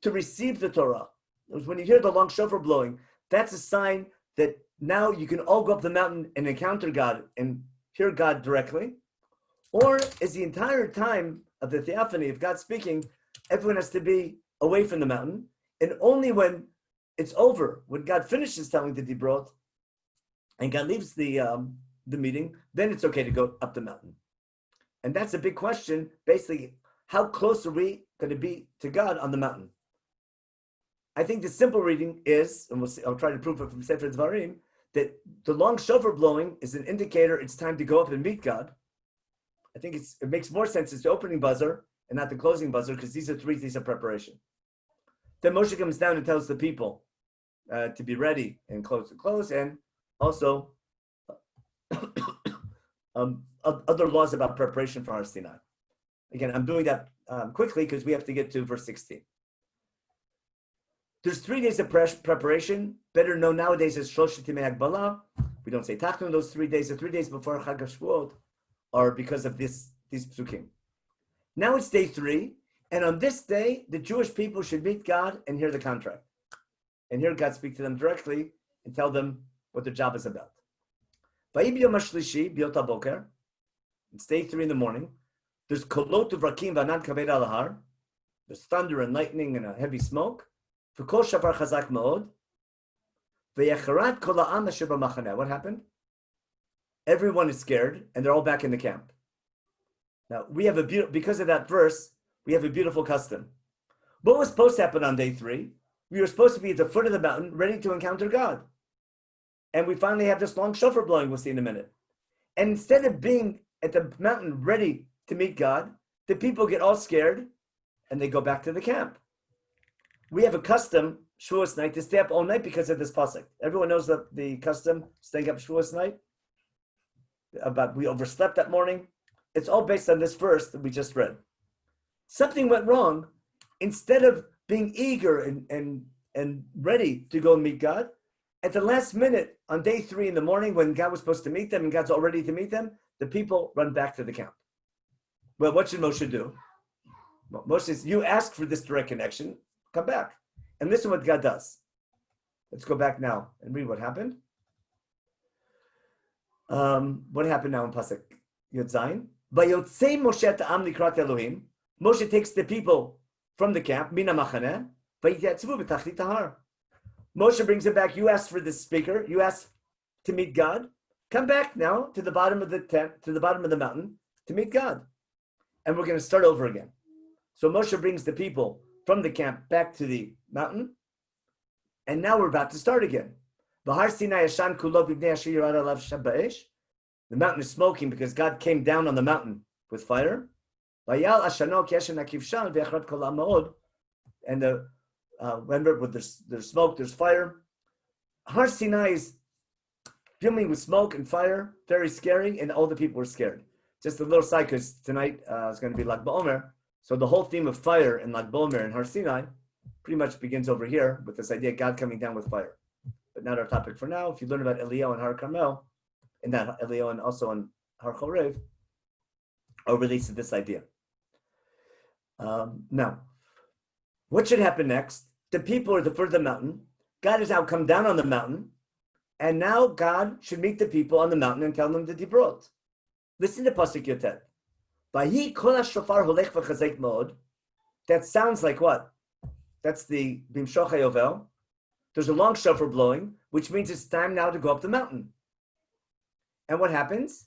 to receive the Torah? When you hear the long shofar blowing, that's a sign that now you can all go up the mountain and encounter God and hear God directly. Or is the entire time of the theophany of God speaking, everyone has to be away from the mountain, and only when it's over, when God finishes telling the Dibrot, and God leaves the meeting, then it's okay to go up the mountain. And that's a big question. Basically, how close are we going to be to God on the mountain? I think the simple reading is, and we'll see, I'll try to prove it from Sefer Dvarim, that the long shofar blowing is an indicator it's time to go up and meet God. I think it makes more sense. It's the opening buzzer and not the closing buzzer, because these are 3 days of preparation. Then Moshe comes down and tells the people to be ready and close, and also other laws about preparation for Har Sinai. Again, I'm doing that quickly because we have to get to verse 16. There's 3 days of preparation, better known nowadays as Shlosh Timei Hagbala. We don't say Tachnun those 3 days. The 3 days before Chag HaShavuot are because of these psukim. Now it's day 3, and on this day, the Jewish people should meet God and hear the contract. And hear God speak to them directly and tell them what their job is about. It's day 3 in the morning. There's kolot uvrakim v'anan kaved al har. There's thunder and lightning and a heavy smoke. V'kol shafar chazak ma'od. V'yacharat kol ha'am asher b'machaneh. What happened? Everyone is scared, and they're all back in the camp. Now, we have because of that verse, we have a beautiful custom. What was supposed to happen on day 3? We were supposed to be at the foot of the mountain, ready to encounter God. And we finally have this long shofar blowing, we'll see in a minute. And instead of being at the mountain ready to meet God, the people get all scared, and they go back to the camp. We have a custom, Shavuos night, to stay up all night because of this pasuk. Everyone knows that the custom, staying up Shavuos night, about we overslept that morning. It's all based on this verse that we just read. Something went wrong. Instead of being eager and ready to go and meet God, at the last minute, on day 3 in the morning, when God was supposed to meet them and God's all ready to meet them, the people run back to the camp. Well, what should Moshe do? Well, Moshe says, you asked for this direct connection, come back. And listen what God does. Let's go back now and read what happened. What happened now in Pasuk Yud Zayin? Vayotzei Moshe ta'am likrat Elohim. Moshe takes the people from the camp, mina machaneh, vayitzvu b'tachlit har. Moshe brings it back. You asked for this speaker. You asked to meet God. Come back now to the bottom of the tent, to the bottom of the mountain, to meet God. And we're going to start over again. So Moshe brings the people from the camp back to the mountain. And now we're about to start again. The mountain is smoking because God came down on the mountain with fire. And remember, there's smoke, there's fire. Har Sinai is filming with smoke and fire, very scary, and all the people were scared. Just a little side, because tonight is going to be Lag BaOmer. So the whole theme of fire in Lag BaOmer and Har Sinai pretty much begins over here with this idea of God coming down with fire. But not our topic for now. If you learn about Eliyahu and Har Carmel, and that Eliyahu and also on Har Chorev, are related to this idea. Now, what should happen next? The people are the foot of the mountain. God has now come down on the mountain, and now God should meet the people on the mountain and tell them the dibrot. Listen to Pasuk Yotet. Vahi kol hashofar holech v'chazek mod. That sounds like what? That's the Bimshoch HaYovel. There's a long shofar blowing, which means it's time now to go up the mountain. And what happens?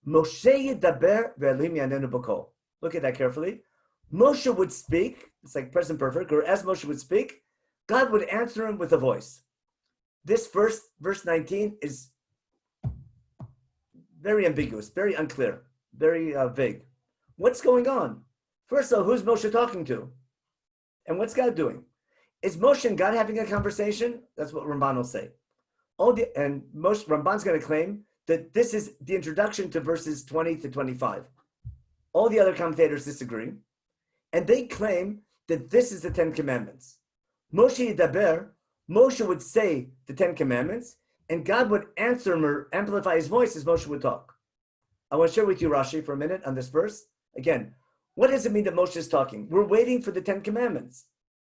Moshe yedaber ve'Elohim yanenu b'kol. Look at that carefully. Moshe would speak, it's like present perfect, or as Moshe would speak, God would answer him with a voice. This verse 19, is very ambiguous, very unclear, very vague. What's going on? First of all, who's Moshe talking to? And what's God doing? Is Moshe and God having a conversation? That's what Ramban will say. Ramban's going to claim that this is the introduction to verses 20 to 25. All the other commentators disagree. And they claim that this is the 10 Commandments. Moshe Yedaber, Moshe would say the 10 Commandments, and God would answer him or amplify his voice as Moshe would talk. I want to share with you Rashi for a minute on this verse. Again, what does it mean that Moshe is talking? We're waiting for the 10 Commandments.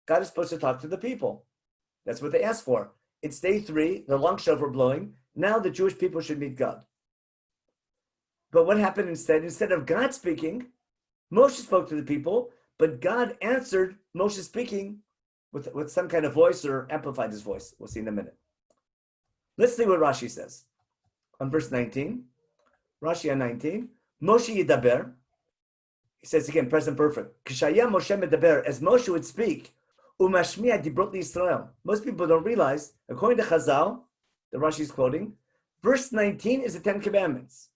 God is supposed to talk to the people. That's what they asked for. It's day 3, the long shofar blowing. Now the Jewish people should meet God. But what happened instead? Instead of God speaking, Moshe spoke to the people, but God answered Moshe speaking with some kind of voice or amplified his voice. We'll see in a minute. Let's see what Rashi says. On verse 19, Rashi on 19, Moshe Yedaber, he says again, present perfect. Kishaya Moshe Medaber, as Moshe would speak, Umashmiya Dibrot Yisrael. Most people don't realize, according to Chazal, that Rashi is quoting. Verse 19 is the Ten Commandments.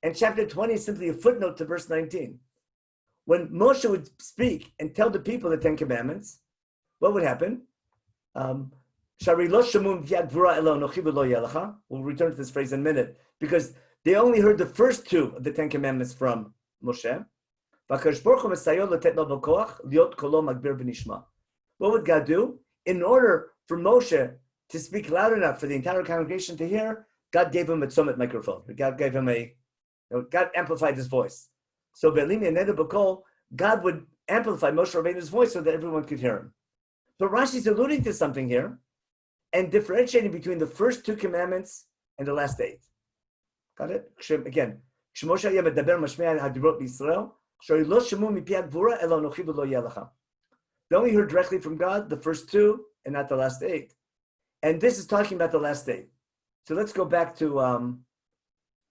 And chapter 20 is simply a footnote to verse 19. When Moshe would speak and tell the people the Ten Commandments, what would happen? We'll return to this phrase in a minute, because they only heard the first two of the Ten Commandments from Moshe. What would God do? In order for Moshe to speak loud enough for the entire congregation to hear, God gave him a tzomet microphone. God amplified his voice. So God would amplify Moshe Rabbeinu's voice so that everyone could hear him. But Rashi is alluding to something here and differentiating between the first two commandments and the last 8. Got it? Again, they only heard directly from God the first 2 and not the last 8. And this is talking about the last 8. So let's go back to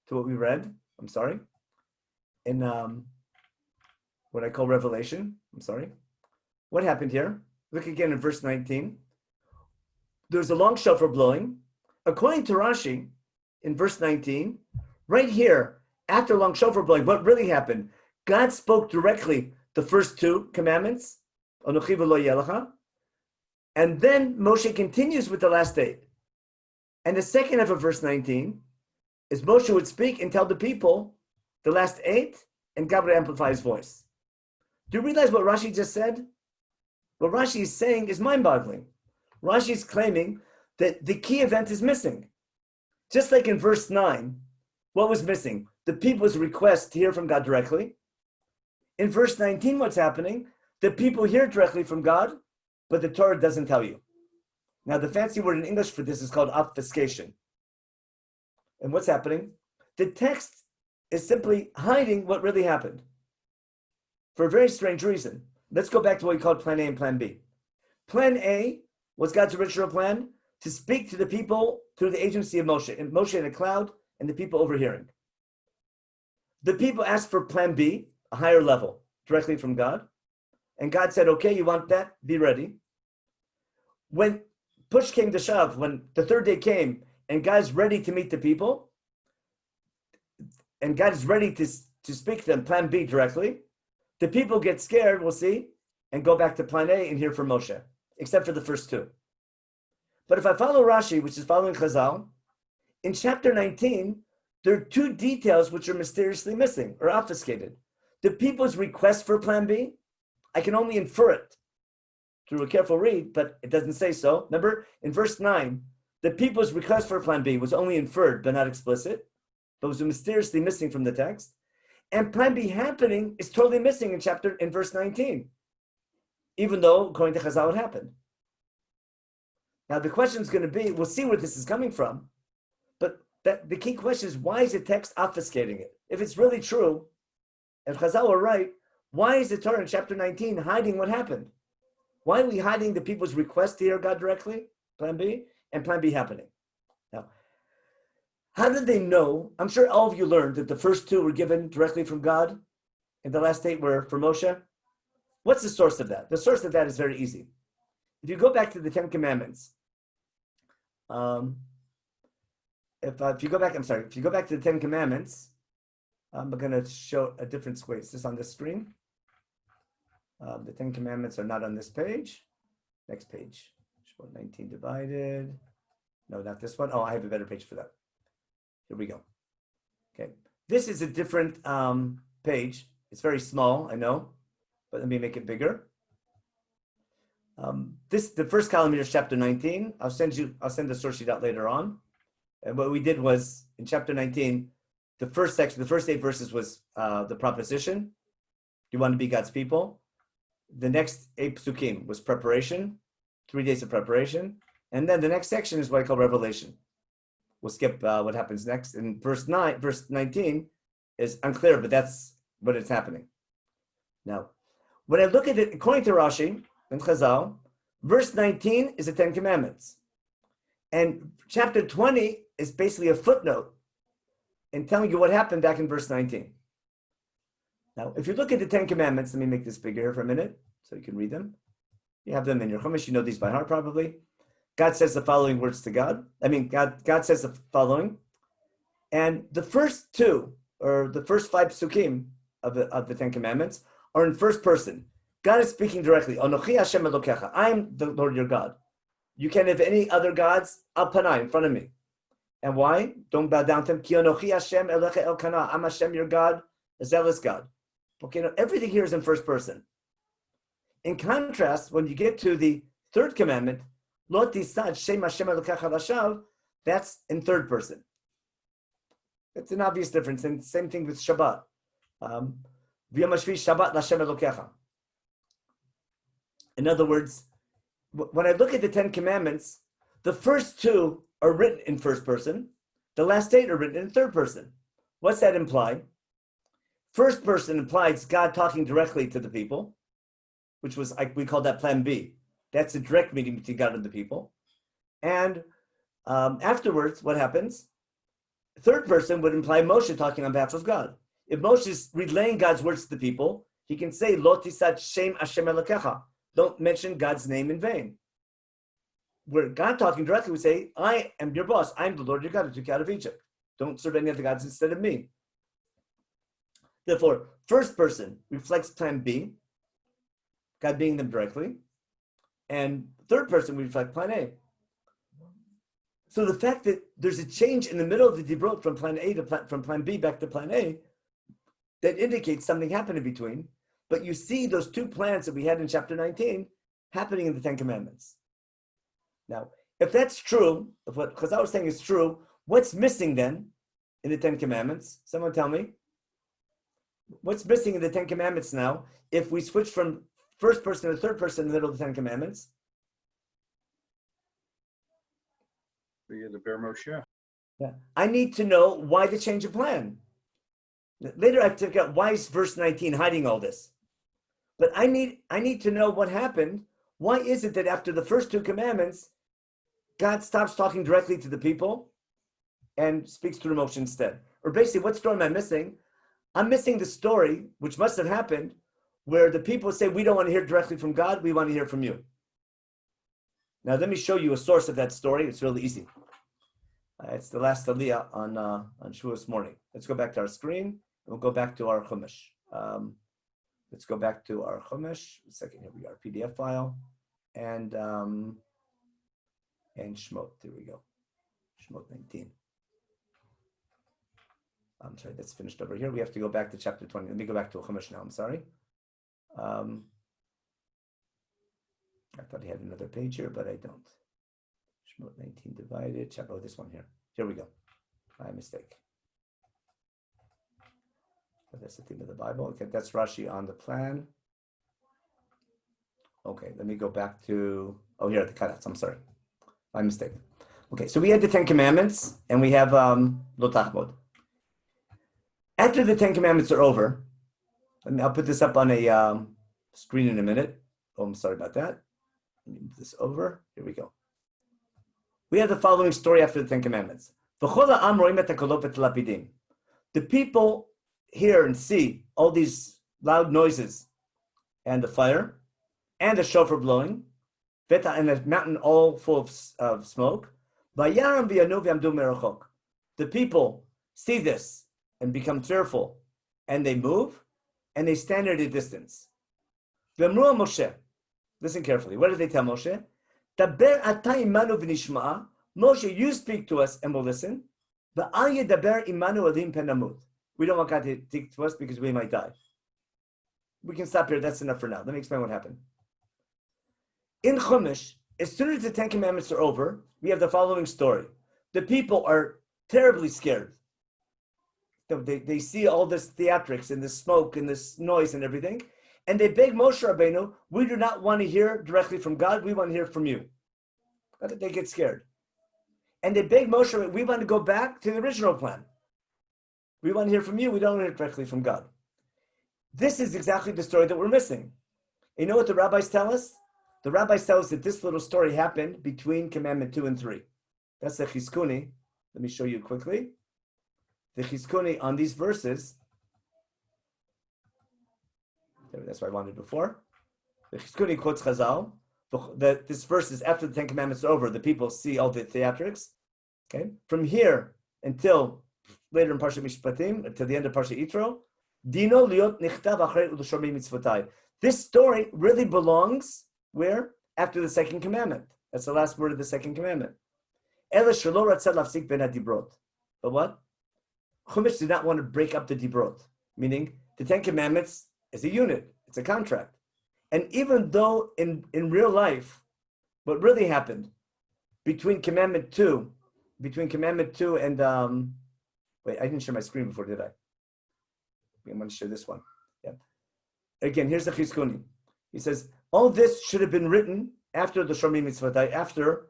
what we read. I'm sorry. In what I call Revelation. I'm sorry. What happened here? Look again in verse 19. There's a long shofar blowing. According to Rashi, in verse 19, right here, after long shofar blowing, what really happened? God spoke directly the first 2 commandments, Anochi v'lo yelecha, and then Moshe continues with the last 8. And the second half of verse 19 is Moshe would speak and tell the people the last 8, and God would amplify his voice. Do you realize what Rashi just said? What Rashi is saying is mind-boggling. Rashi is claiming that the key event is missing. Just like in verse 9, what was missing? The people's request to hear from God directly. In verse 19, what's happening? The people hear directly from God, but the Torah doesn't tell you. Now, the fancy word in English for this is called obfuscation. And what's happening? The text is simply hiding what really happened for a very strange reason. Let's go back to what we called Plan A and Plan B. Plan A was God's original plan to speak to the people through the agency of Moshe, and Moshe in a cloud, and the people overhearing. The people asked for Plan B, a higher level, directly from God, and God said, okay, you want that? Be ready. When push came to shove, when the third day came, and God's ready to meet the people, and God is ready to speak to them, Plan B directly, the people get scared, we'll see, and go back to Plan A and hear from Moshe, except for the first 2. But if I follow Rashi, which is following Chazal, in chapter 19, there are 2 details which are mysteriously missing or obfuscated. The people's request for Plan B, I can only infer it through a careful read, but it doesn't say so. Remember, in verse 9, the people's request for Plan B was only inferred, but not explicit, but was mysteriously missing from the text. And Plan B happening is totally missing in verse 19, even though, according to Chazal, it happened. Now, the question is going to be, we'll see where this is coming from, but the key question is, why is the text obfuscating it? If it's really true, and Chazal are right, why is the Torah in chapter 19 hiding what happened? Why are we hiding the people's request to hear God directly, Plan B, and Plan B happening? Now, how did they know? I'm sure all of you learned that the first 2 were given directly from God, and the last 8 were from Moshe. What's the source of that? The source of that is very easy. If you go back to the 10 Commandments, if you go back to the 10 Commandments, I'm going to show a different way. Is this on this screen? The 10 Commandments are not on this page. Next page. 19 divided. No, not this one. Oh, I have a better page for that. Here we go. Okay. This is a different page. It's very small, I know, but let me make it bigger. The first column here is chapter 19. I'll send the source sheet out later on. And what we did was in chapter 19, the first section, the first 8 verses was the proposition. You want to be God's people. The next 8 psukim was preparation, 3 days of preparation. And then the next section is what I call revelation. We'll skip what happens next. And verse 19 is unclear, but that's what is happening. Now, when I look at it, according to Rashi and Chazal, verse 19 is the 10 Commandments. And chapter 20 is basically a footnote in telling you what happened back in verse 19. Now, if you look at the 10 Commandments, let me make this bigger here for a minute so you can read them. You have them in your Chumash, you know these by heart probably. God says the following words to God. God says the following. And the first two, or the first 5 psukim of the Ten Commandments, are in first person. God is speaking directly. Anochi Hashem Elokecha. I'm the Lord your God. You can't have any other gods al panai, in front of me. And why? Don't bow down to him. Ki anochi Hashem Elecha Elkanah. I'm Hashem your God, a zealous God. Okay, now everything here is in first person. In contrast, when you get to the third commandment, Lo tisad Shem Hashem Elokecha Lashav, that's in third person. It's an obvious difference, and same thing with Shabbat. V'yom hashvi Shabbat Lashem Elokecha. In other words, when I look at the 10 commandments, the first 2 are written in first person. The last 8 are written in third person. What's that imply? First person implies God talking directly to the people, which was, we call that plan B. That's a direct meeting between God and the people. And afterwards, what happens? Third person would imply Moshe talking on behalf of God. If Moshe is relaying God's words to the people, he can say, Lo tisad Shem Hashem Elokecha. Don't mention God's name in vain. Where God talking directly would say, I am your boss. I'm the Lord your God who took you out of Egypt. Don't serve any other gods instead of me. Therefore, first person reflects plan B, God being them directly. And third person would reflect plan A. So the fact that there's a change in the middle of the Dibrot from plan A to from plan B back to plan A, that indicates something happened in between. But you see those 2 plans that we had in chapter 19 happening in the 10 commandments. Now, if that's true, if what Chazal was saying is true, what's missing then in the 10 commandments? Someone tell me. What's missing in the 10 commandments now if we switch from first person to third person in the middle of the 10 commandments? The Ber Moshe. Yeah. I need to know why the change of plan. Later I have to figure out why is verse 19 hiding all this. But I need to know what happened. Why is it that after the first 2 commandments, God stops talking directly to the people and speaks through Moshe instead? Or basically, what story am I missing? I'm missing the story, which must have happened, where the people say, we don't want to hear directly from God, we want to hear from you. Now, let me show you a source of that story. It's really easy. It's the last aliyah on Shavuos morning. Let's go back to our screen, and we'll go back to our Chumash. Let's go back to our Chumash. A second, here we are, PDF file, and Shmot. There we go. Shmot 19. I'm sorry, that's finished over here. We have to go back to chapter 20. Let me go back to a Chumash now. I'm sorry. I thought I had another page here, but I don't. Shmot 19 divided. Oh, this one here. Here we go. My mistake. But that's the theme of the Bible. Okay, that's Rashi on the plan. Okay, let me go back to, oh, here are the cutouts. I'm sorry. My mistake. Okay, so we had the 10 commandments, and we have Lo Tachmod. After the 10 commandments are over, I'll put this up on a screen in a minute. Oh, I'm sorry about that. Let me move this over. Here we go. We have the following story after the 10 commandments. The people hear and see all these loud noises and the fire and the shofar blowing and the mountain all full of smoke. The people see this and become fearful, and they move and they stand at a distance. Moshe, listen carefully. What did they tell Moshe? Moshe, you speak to us and we'll listen. We don't want God to speak to us because we might die. We can stop here. That's enough for now. Let me explain what happened. In Chumash, as soon as the 10 commandments are over, we have the following story. The people are terribly scared. They see all this theatrics and this smoke and this noise and everything. And they beg Moshe Rabbeinu, we do not want to hear directly from God. We want to hear from you. They get scared. And they beg Moshe, we want to go back to the original plan. We want to hear from you. We don't want to hear directly from God. This is exactly the story that we're missing. You know what the rabbis tell us? The rabbis tell us that this little story happened between commandment 2 and 3. That's the Chizkuni. Let me show you quickly. The Chizkuni on these verses. That's what I wanted before. The Chizkuni quotes Chazal. This verse is after the Ten Commandments are over. The people see all the theatrics. Okay, from here until later in Parshat Mishpatim, until the end of Parshat Yitro, Dino liot nichtav achrei u'l'shomei mitzvotai. This story really belongs where? After the second commandment. That's the last word of the second commandment. Ela shelo ratzah lafsik ben hadibrot. But what? Chumash did not want to break up the dibrot, meaning the Ten Commandments is a unit. It's a contract. And even though in real life, what really happened between Commandment 2 and wait, I didn't share my screen before, did I? I'm going to share this one. Yeah. Again, here's the Chizkuni. He says, all this should have been written after the Shomei Mitzvotai, after,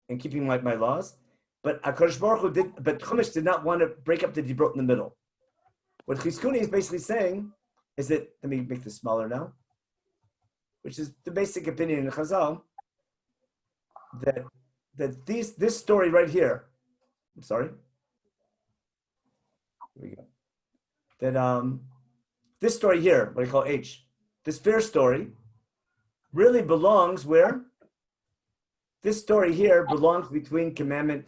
in keeping my laws, but HaKadosh Baruch Hu did, but Chumash did not want to break up the Dibrot in the middle. What Chizkuni is basically saying is that, let me make this smaller now, which is the basic opinion in Chazal, that this story right here, I'm sorry, here we go. That this story here, what I call H, this fair story, really belongs where? This story here belongs between commandment,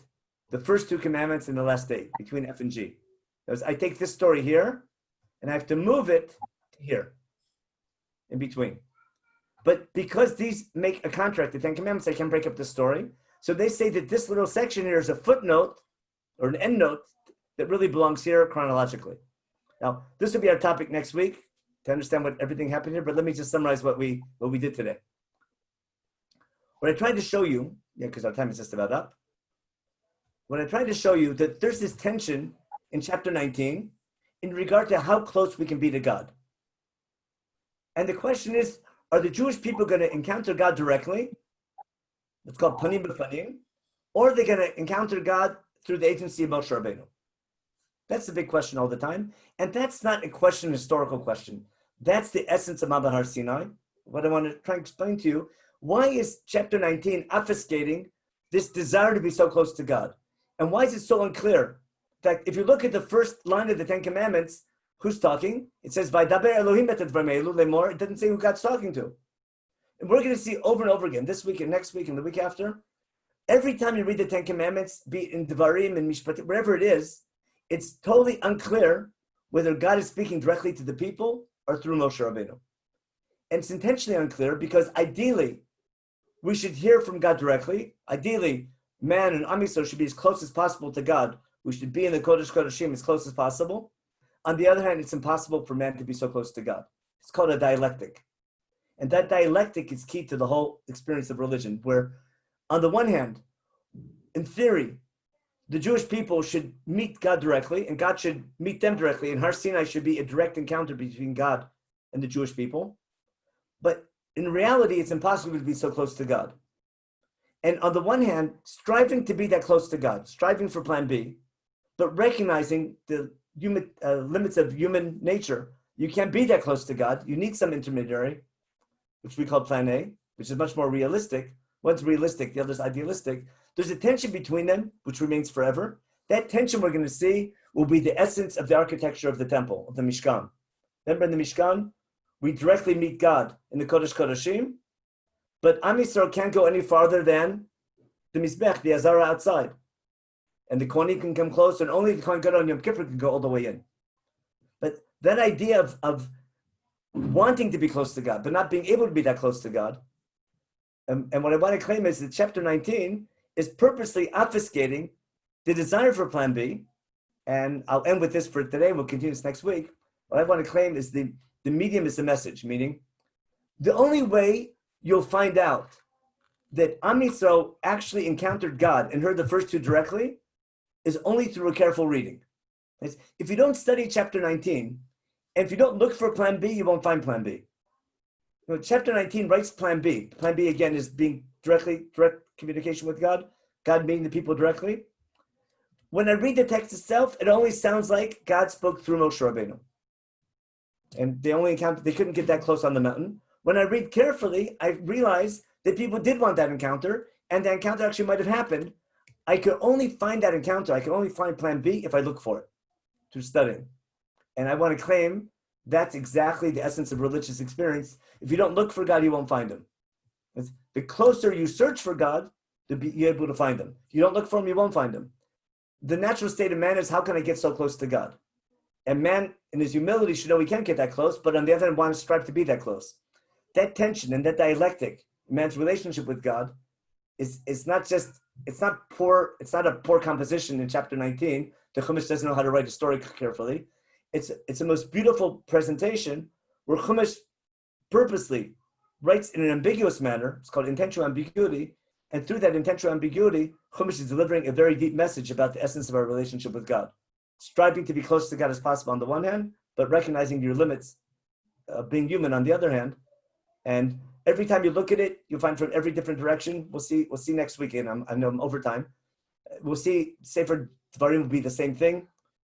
the first two commandments and the last 8, between F and G. I take this story here, and I have to move it to here, in between. But because these make a contract, the Ten Commandments, I can break up the story. So they say that this little section here is a footnote, or an endnote, that really belongs here chronologically. Now, this will be our topic next week, to understand what everything happened here, but let me just summarize what we did today. What I tried to show you, because our time is just about up, what I tried to show you that there's this tension in chapter 19 in regard to how close we can be to God. And the question is, are the Jewish people going to encounter God directly? It's called panim b'panim, or are they going to encounter God through the agency of Moshe Rabbeinu? That's the big question all the time. And that's not a question, historical question. That's the essence of Maamad Har Sinai. What I want to try and explain to you, why is chapter 19 obfuscating this desire to be so close to God? And why is it so unclear? In fact, if you look at the first line of the Ten Commandments, who's talking? It says, Vaydaber Elohim et dvarim elu lemor. It doesn't say who God's talking to. And we're going to see over and over again, this week and next week and the week after, every time you read the Ten Commandments, be it in Devarim and Mishpat, wherever it is, it's totally unclear whether God is speaking directly to the people or through Moshe Rabbeinu. And it's intentionally unclear because ideally, we should hear from God directly. Ideally, man and Am Yisrael should be as close as possible to God. We should be in the Kodesh Kodeshim as close as possible. On the other hand, it's impossible for man to be so close to God. It's called a dialectic. And that dialectic is key to the whole experience of religion, where on the one hand, in theory, the Jewish people should meet God directly, and God should meet them directly, and Har Sinai should be a direct encounter between God and the Jewish people. But in reality, it's impossible to be so close to God. And on the one hand, striving to be that close to God, striving for plan B, but recognizing the human limits of human nature, you can't be that close to God. You need some intermediary, which we call plan A, which is much more realistic. One's realistic, the other's idealistic. There's a tension between them, which remains forever. That tension we're going to see will be the essence of the architecture of the temple, of the Mishkan. Remember in the Mishkan, we directly meet God in the Kodesh Kodeshim, but Am Yisrael can't go any farther than the Mizbech, the Azara outside. And the Kohanim can come close, and only the Kohen Gadol on Yom Kippur can go all the way in. But that idea of wanting to be close to God, but not being able to be that close to God, and what I want to claim is that chapter 19 is purposely obfuscating the desire for plan B, and I'll end with this for today, and we'll continue this next week. What I want to claim is the medium is the message, meaning the only way you'll find out that Am Yisrael actually encountered God and heard the first two directly is only through a careful reading. If you don't study chapter 19, and if you don't look for plan B, you won't find plan B. Chapter 19 writes plan B. Plan B, again, is being direct communication with God, God meeting the people directly. When I read the text itself, it only sounds like God spoke through Moshe Rabbeinu. And they couldn't get that close on the mountain. When I read carefully, I realize that people did want that encounter, and the encounter actually might have happened. I could only find that encounter, I could only find plan B if I look for it through studying. And I want to claim that's exactly the essence of religious experience. If you don't look for God, you won't find him. The closer you search for God, you're able to find him. If you don't look for him, you won't find him. The natural state of man is, how can I get so close to God? And man, in his humility, should know he can't get that close, but on the other hand, wants to strive to be that close. That tension and that dialectic, man's relationship with God, it's not a poor composition in chapter 19. The Chumash doesn't know how to write a story carefully. It's the most beautiful presentation where Chumash purposely writes in an ambiguous manner. It's called intentional ambiguity. And through that intentional ambiguity, Chumash is delivering a very deep message about the essence of our relationship with God. Striving to be close to God as possible on the one hand, but recognizing your limits, being human on the other hand. And every time you look at it, you'll find from every different direction. We'll see next week, and I know I'm over time. We'll see Sefer Dvarim will be the same thing.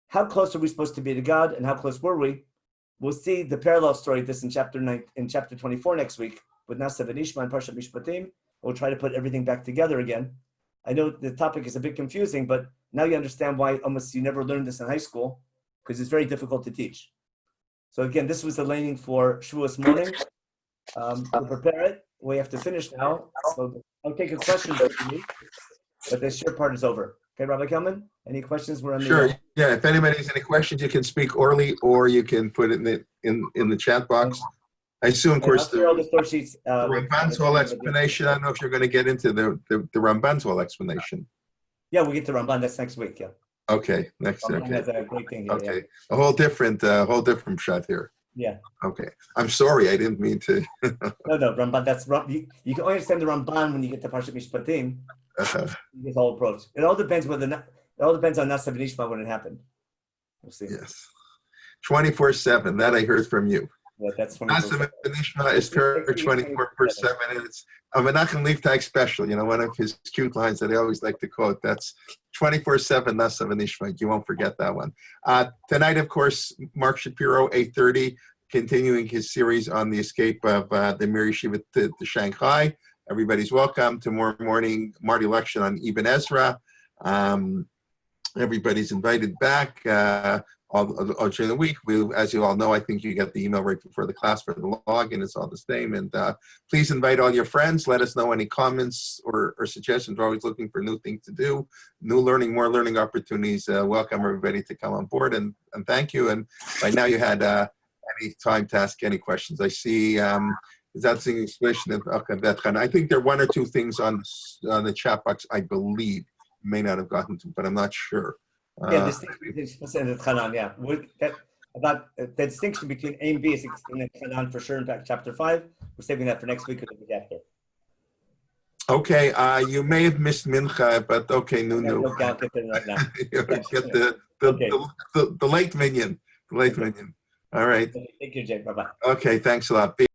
How close are we supposed to be to God, and how close were we? We'll see the parallel story of this in chapter 24 next week with Nasav and Ishma and Parshat Mishpatim. We'll try to put everything back together again. I know the topic is a bit confusing, but now you understand why almost you never learned this in high school, because it's very difficult to teach. So again, this was the laning for Shavuos morning. To prepare it, we have to finish now. So I'll take a question from you, but the share part is over. Okay, Rabbi Kelman, any questions? We're on Sure. Yeah. If anybody has any questions, you can speak orally, or you can put it in the chat box. I assume, of course, all the story sheets. the Ramban's whole explanation. I don't know if you're going to get into the Ramban's whole explanation. Yeah, we'll get to Ramban. That's next week. Yeah. Okay. Next. Ramban Okay. has a great thing here. Okay. Yeah. A whole different shot here. Yeah. Okay. I'm sorry. I didn't mean to. No, Ramban. That's you can only understand the Ramban when you get to Parshat Mishpatim. This whole approach. It all depends on Nasav and Ishma when it happened. We'll see. Yes. 24/7. That I heard from you. Yeah, that's Nasav and Ishma is 24/7. And it's a Menachem Leibtag special. You know, one of his cute lines that I always like to quote. That's 24/7 Nasav and Ishma. You won't forget that one. Tonight, of course, Mark Shapiro, 8:30, continuing his series on the escape of the Mir Yeshiva to Shanghai. Everybody's welcome. Tomorrow morning, Marty lecture on Ibn Ezra. Everybody's invited back all during the week. As you all know, I think you get the email right before the class for the login. It's all the same. And please invite all your friends. Let us know any comments or suggestions. We're always looking for new things to do, new learning, more learning opportunities. Welcome everybody to come on board, and thank you. And by now you had any time to ask any questions. I see. Is that the explanation of I think there are one or two things on the chat box, I believe, may not have gotten to, but I'm not sure. Yeah, yeah. About the distinction between A and B is in the Chanan for sure. In fact, chapter 5, we're saving that for next week or the week after. Okay, you may have missed Mincha, but okay, no. Get right now. Get the late minion. The late minion. All right. Thank you, Jay. Bye-bye. Okay, thanks a lot.